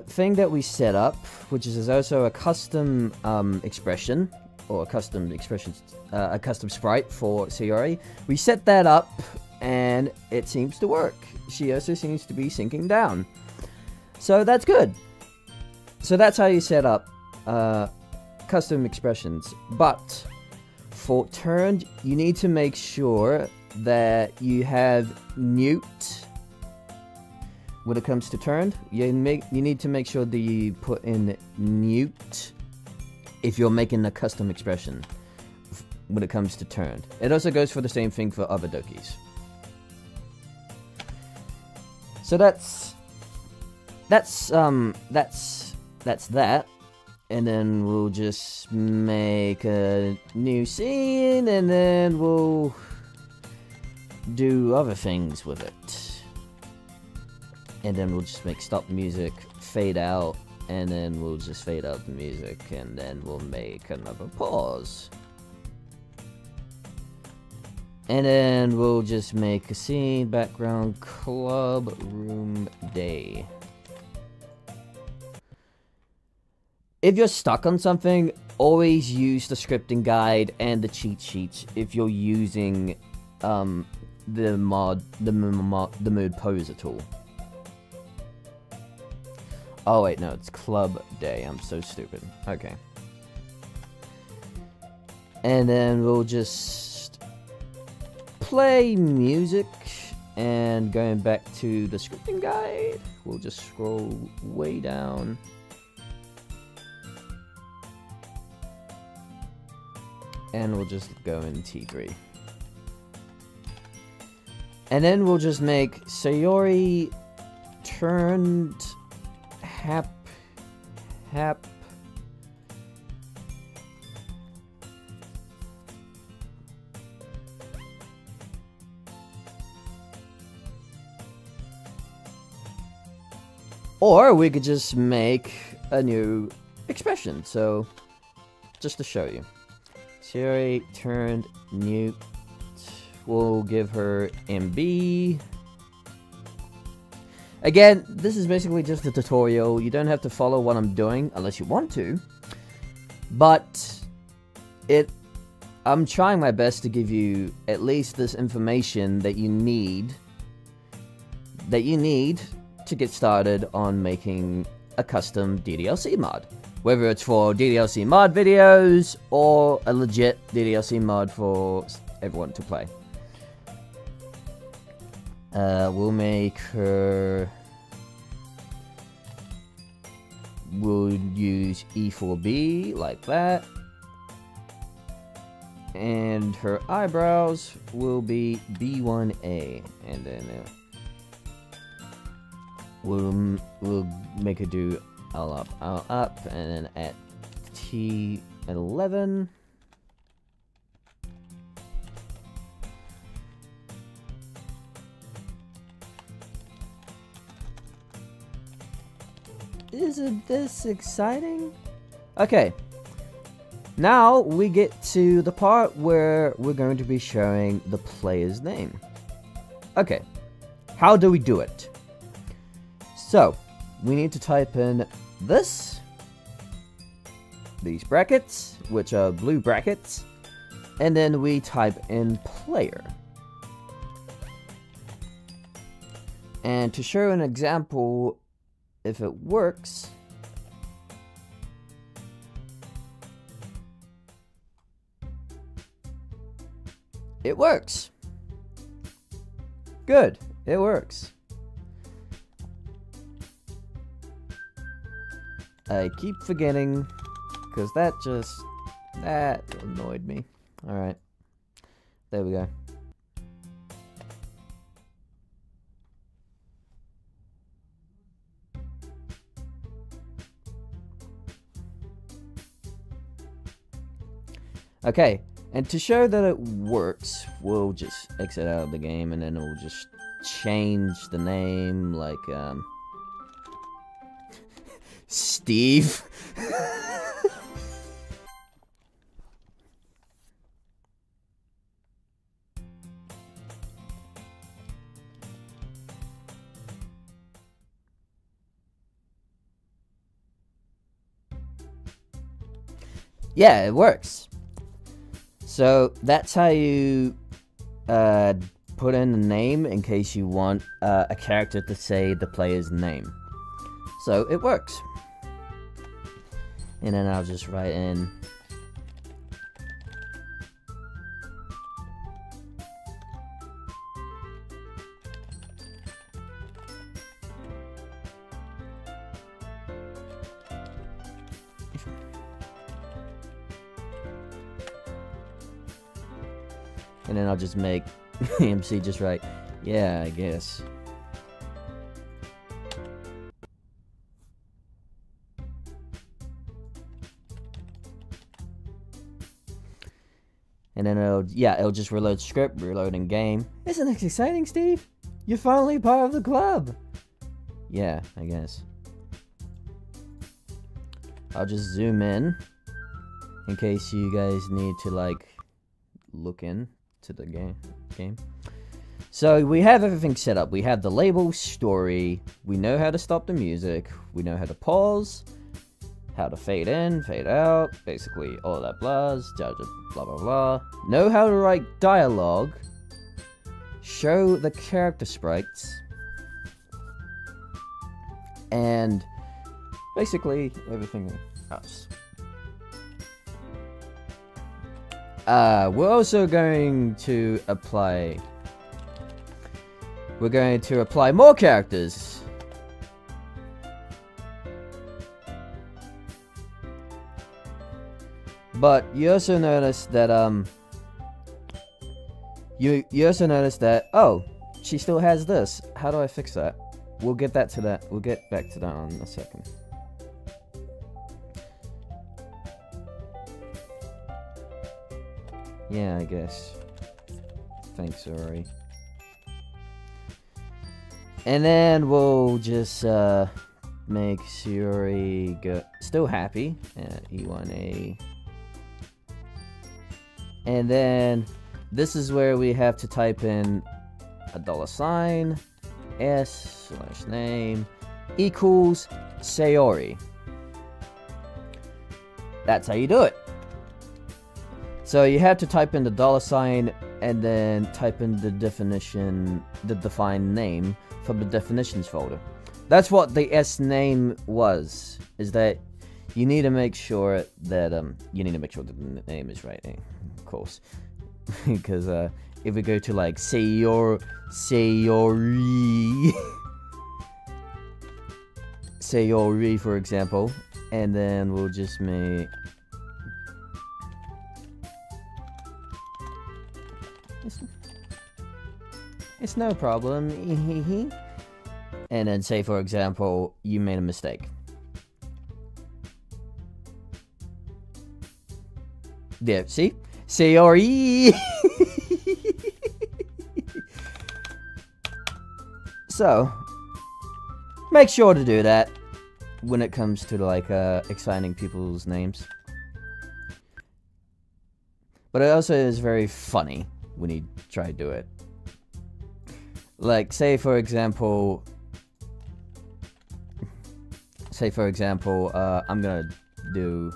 thing that we set up, which is also a custom expression, or a custom expression, a custom sprite for Sayori, we set that up, and it seems to work. She also seems to be sinking down. So that's good. So that's how you set up custom expressions. But for turned, you need to make sure that you have mute when it comes to turned. You need to make sure that you put in mute if you're making a custom expression when it comes to turned. It also goes for the same thing for other dokis. So that's that. And then we'll just make a new scene, and then we'll do other things with it. And then we'll just make stop music, fade out, and then we'll just fade out the music, and then we'll make another pause. And then we'll just make a scene, background, club, room, day. If you're stuck on something, always use the scripting guide and the cheat sheets if you're using the mood poser tool. Oh wait, no, it's club day. I'm so stupid. Okay. And then we'll just play music, and going back to the scripting guide, we'll just scroll way down. And we'll just go in T3. And then we'll just make Sayori turned hap. Or we could just make a new expression. So, just to show you. Sayori turned mute. We'll give her MB. Again, this is basically just a tutorial. You don't have to follow what I'm doing unless you want to. But I'm trying my best to give you at least this information that you need to get started on making a custom DDLC mod. Whether it's for DDLC mod videos or a legit DDLC mod for everyone to play. We'll make her... We'll use E4B like that. And her eyebrows will be B1A. And then we'll make her do all up, and then at T11, isn't this exciting? Okay, now we get to the part where we're going to be showing the player's name. Okay, how do we do it? So, we need to type in these brackets, which are blue brackets, and then we type in player. And to show an example if it works, it works. Good, it works. I keep forgetting, because that annoyed me. Alright. There we go. Okay, and to show that it works, we'll just exit out of the game, and then we'll just change the name, like, Steve. Yeah, it works. So that's how you put in the name in case you want a character to say the player's name. So it works. And then I'll just write in and then I'll just make AMC just right. Yeah, I guess. And then it'll just reload script, reload in game. Isn't this exciting, Steve? You're finally part of the club. Yeah, I guess. I'll just zoom in case you guys need to like look in to the game. So we have everything set up. We have the label, story. We know how to stop the music. We know how to pause, how to fade in, fade out. Basically, all that blah blah blah. Know how to write dialogue. Show the character sprites. And basically everything else. We're also going to apply. We're going to apply more characters. But you also notice that you also notice that she still has this. How do I fix that? We'll get back to that in a second. Yeah, I guess. Thanks, Ori. And then we'll just make Suri still happy. E1A. And then this is where we have to type in $, S/name equals Sayori. That's how you do it. So you have to type in the $, and then type in the definition, the defined name from the definitions folder. That's what the S name was. Is that you need to make sure that the name is right, of course, because if we go to like Sayori, Sayori, for example, and then we'll just make. It's no problem. And then say, for example, you made a mistake. There, see? Sayori! So, make sure to do that when it comes to, like, exciting people's names. But it also is very funny when you try to do it. Like, say for example, I'm gonna do.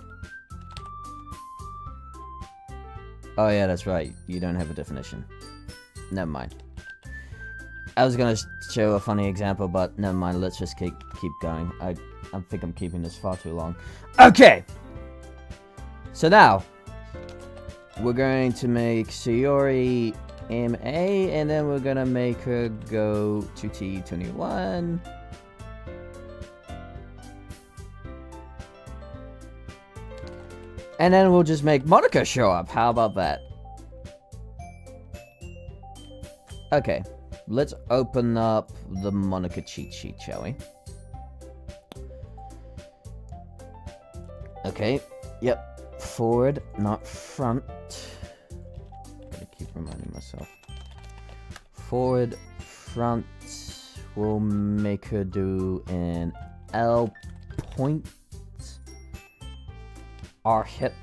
Oh yeah, that's right. You don't have a definition. Never mind. I was gonna show a funny example, but never mind. Let's just keep going. I think I'm keeping this far too long. Okay. So now we're going to make Sayori MA, and then we're gonna make her go to T21. And then we'll just make Monica show up. How about that? Okay, let's open up the Monica cheat sheet, shall we? Okay, yep, forward, not front. Gotta keep reminding myself. Forward, front, we'll make her do an L point our hip.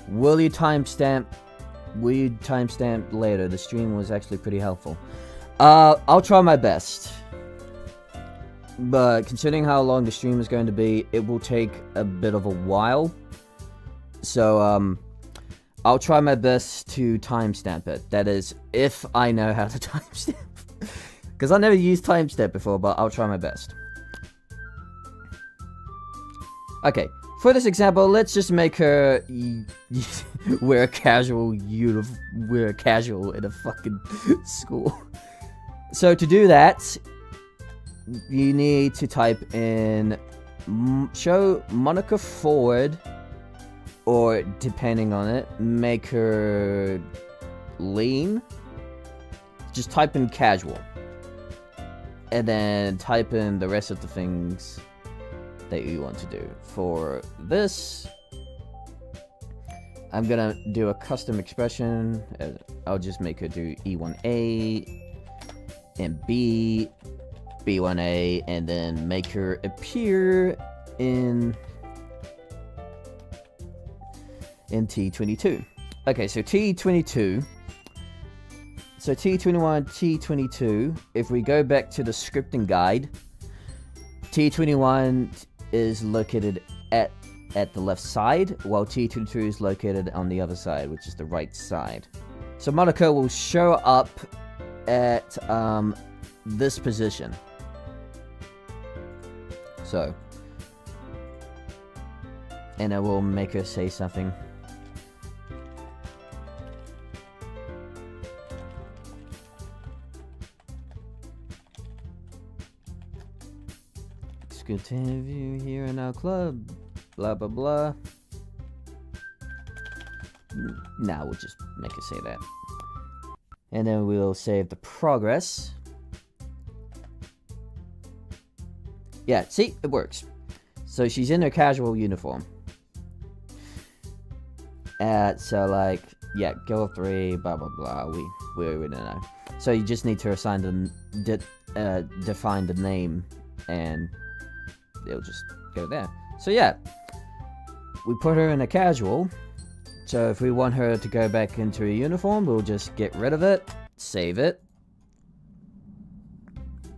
Will you timestamp later? The stream was actually pretty helpful. I'll try my best. But considering how long the stream is going to be, it will take a bit of a while. So, I'll try my best to timestamp it. That is, if I know how to timestamp. Because I never used timestamp before, but I'll try my best. Okay, for this example, let's just make her wear a casual uniform, in a fucking school. So to do that, you need to type in show Monica forward, or depending on it, make her lean. Just type in casual. And then type in the rest of the things that you want to do. For this, I'm gonna do a custom expression. I'll just make her do E1A and B1A, and then make her appear in T22. Okay, so T22. So T21, T22, if we go back to the scripting guide, T21 is located at the left side, while T22 is located on the other side, which is the right side. So Monica will show up at this position. So, and I will make her say something. Good to have you here in our club. Blah blah blah. Now we'll just make it say that. And then we'll save the progress. Yeah, see? It works. So she's in her casual uniform. So like, yeah, go 3, blah blah blah. We already know. So you just need to assign define the name, and it'll just go there. So yeah, we put her in a casual. So if we want her to go back into a uniform, we'll just get rid of it, save it,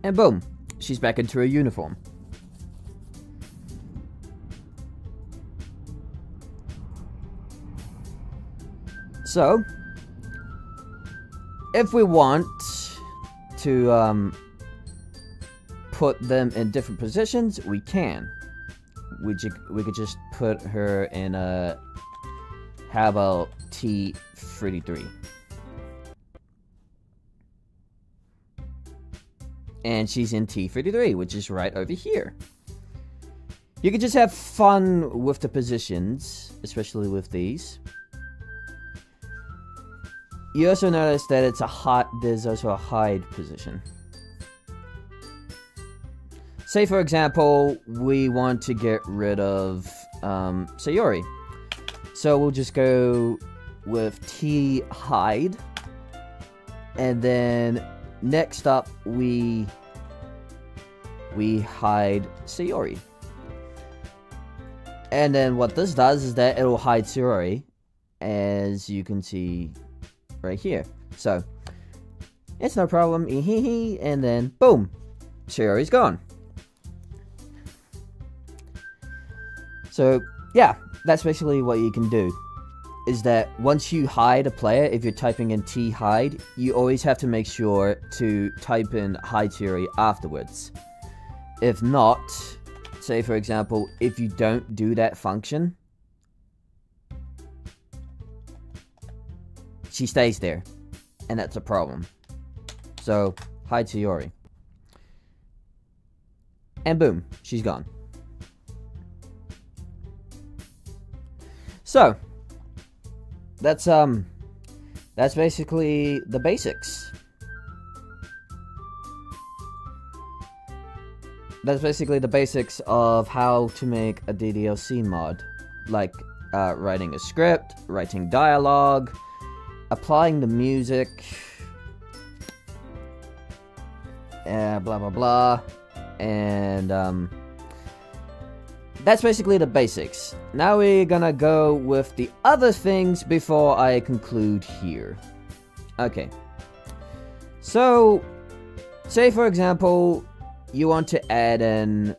and boom, she's back into a uniform. So if we want to put them in different positions, we can. We could just put her in a, how about T33? And she's in T33, which is right over here. You can just have fun with the positions, especially with these. You also notice that it's there's also a hide position. Say, for example, we want to get rid of Sayori. So we'll just go with T hide. And then next up, we hide Sayori. And then what this does is that it'll hide Sayori, as you can see right here. So it's no problem. And then boom, Sayori's gone. So, yeah, that's basically what you can do. Is that once you hide a player, if you're typing in T hide, you always have to make sure to type in hide Sayori afterwards. If not, say for example, if you don't do that function, she stays there, and that's a problem. So, hide Sayori. And boom, she's gone. So, that's basically the basics. That's basically the basics of how to make a DDLC mod. Like, writing a script, writing dialogue, applying the music, blah blah blah, and that's basically the basics. Now we're gonna go with the other things before I conclude here. Okay. So, say for example, you want to add in...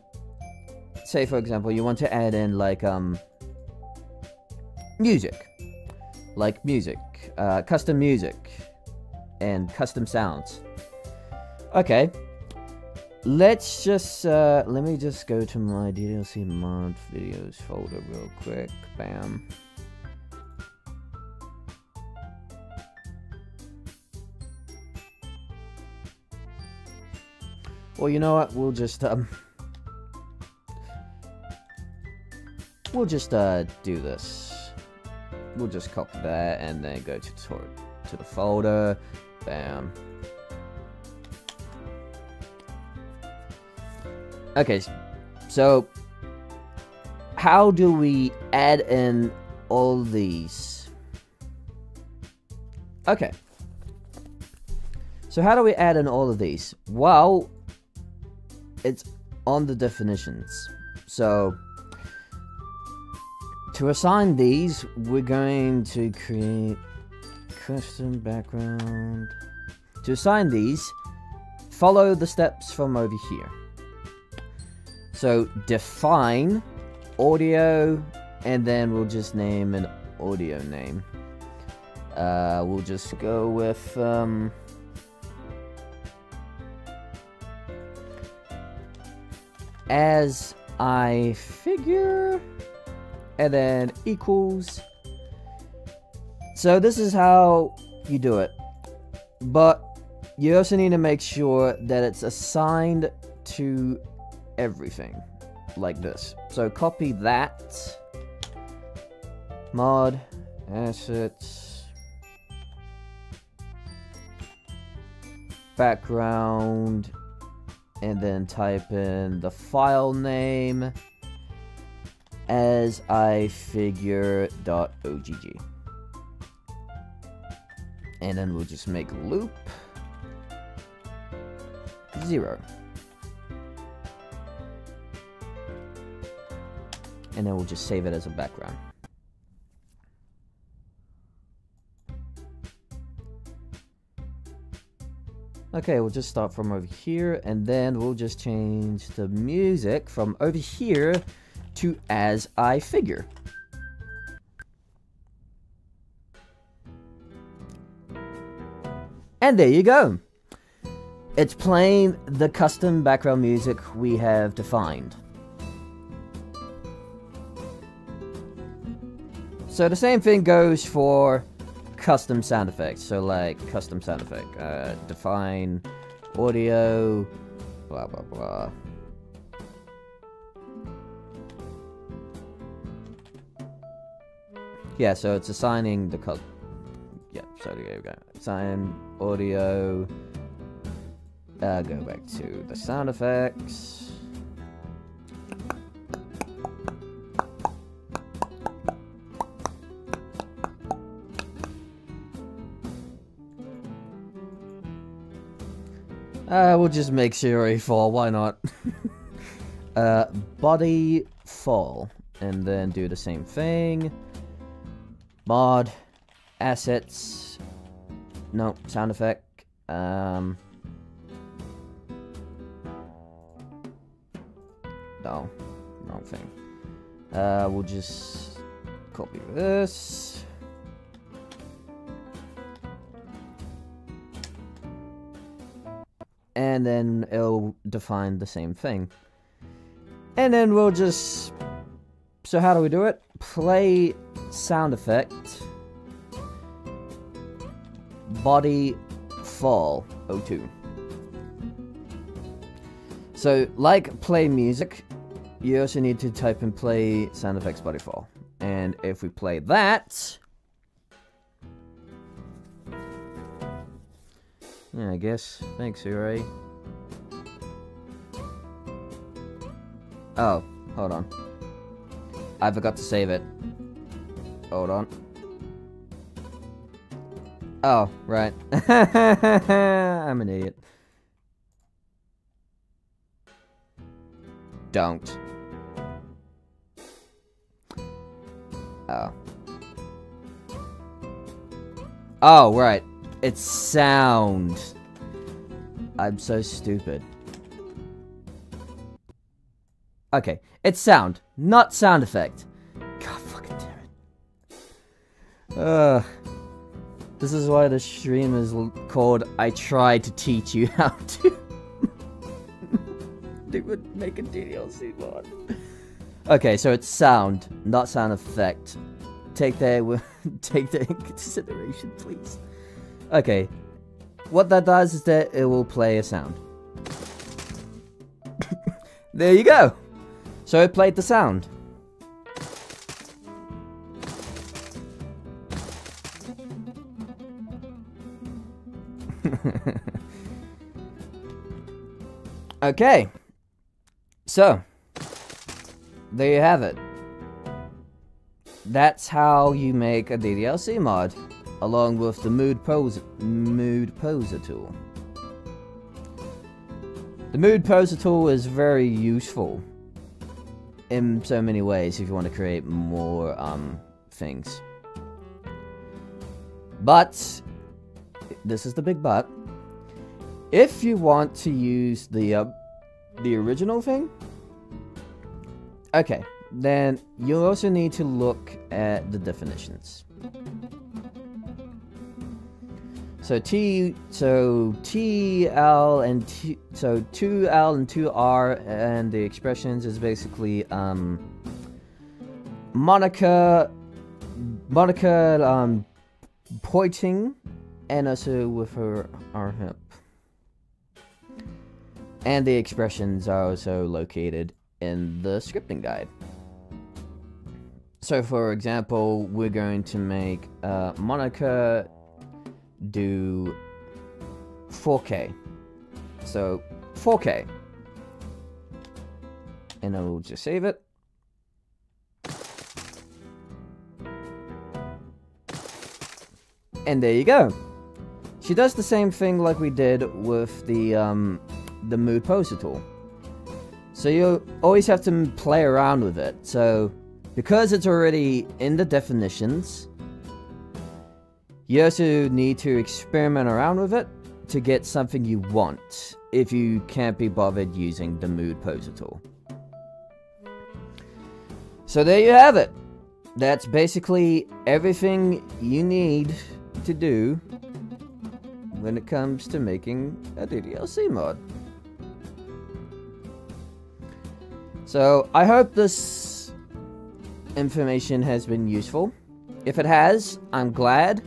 Say for example, you want to add in like, music. Like music. Custom music. And custom sounds. Okay. Let's just, let me just go to my DDLC mod videos folder real quick. Bam. Well, you know what? We'll just do this. We'll just copy that and then go to the folder. Bam. Okay, so how do we add in all these? Okay. So how do we add in all of these? Well, it's on the definitions. So to assign these, we're going to create custom background. To assign these, follow the steps from over here. So define audio, and then we'll just name an audio name. We'll just go with as I figure, and then equals. So this is how you do it, but you also need to make sure that it's assigned to everything, like this. So copy that, mod, assets, background, and then type in the file name as I figure.ogg. And then we'll just make loop 0. And then we'll just save it as a background. Okay, we'll just start from over here, and then we'll just change the music from over here to as I figure. And there you go. It's playing the custom background music we have defined. So the same thing goes for custom sound effects. So like custom sound effect, define audio, blah blah blah. Yeah, so it's assigning the yeah, so there we go. Assign audio. Go back to the sound effects. We'll just make Siri fall, why not? Body fall, and then do the same thing. Mod, assets, no, sound effect, no, wrong thing. We'll just copy this. And then it'll define the same thing. And then we'll just... So how do we do it? Play sound effect. Body fall 02. So like play music, you also need to type in play sound effects body fall. And if we play that... Yeah, I guess. Thanks, Siri. Oh, hold on. I forgot to save it. Hold on. Oh, right. I'm an idiot. don't. Oh. Oh, right. It's sound. I'm so stupid. Okay, it's sound, not sound effect. God fucking damn it. This is why the stream is called I Tried to Teach You How to make a DDLC mod. Okay, so it's sound, not sound effect. Take that in consideration, please. Okay, what that does is that it will play a sound. There you go. So it played the sound. Okay. So, there you have it. That's how you make a DDLC mod, along with the mood poser tool. The mood poser tool is very useful in so many ways if you want to create more things. But this is the big but. If you want to use the original thing, okay, then you also need to look at the definitions. So TL and 2L and 2R and the expressions is basically Monica pointing and also with her hip. And the expressions are also located in the scripting guide. So for example, we're going to make Monica do 4K. So 4K. And I will just save it. And there you go. She does the same thing like we did with the mood poser tool. So you always have to play around with it. So because it's already in the definitions, you also need to experiment around with it to get something you want if you can't be bothered using the mood poser tool. So there you have it. That's basically everything you need to do when it comes to making a DDLC mod. So I hope this information has been useful. If it has, I'm glad.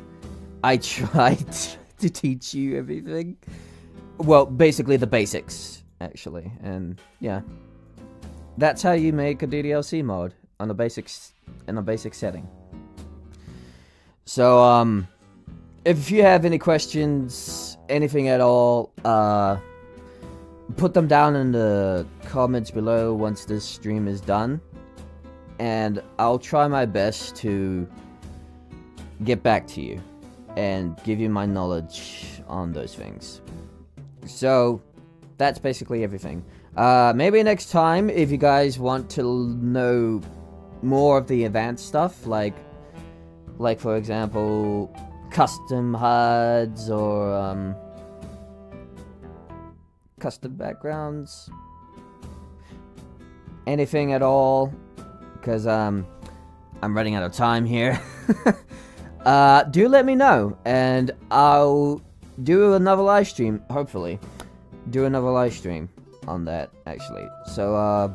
I tried to teach you everything. Well, basically the basics, actually. And yeah, that's how you make a DDLC mod on the basics in a basic setting. So if you have any questions, anything at all, put them down in the comments below once this stream is done, and I'll try my best to get back to you and give you my knowledge on those things. So that's basically everything. Maybe next time, if you guys want to know more of the advanced stuff, like for example, custom HUDs or custom backgrounds, anything at all, because I'm running out of time here. Do let me know, and I'll do another live stream, hopefully. Do another live stream on that, actually. So,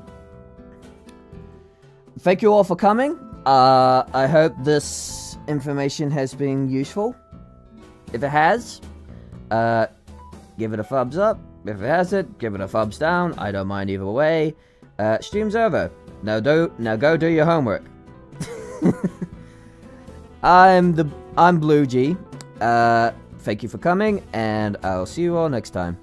thank you all for coming. I hope this information has been useful. If it has, give it a thumbs up. If it hasn't, give it a thumbs down. I don't mind either way. Stream's over. Now go do your homework. I'm Blugi. Thank you for coming, and I'll see you all next time.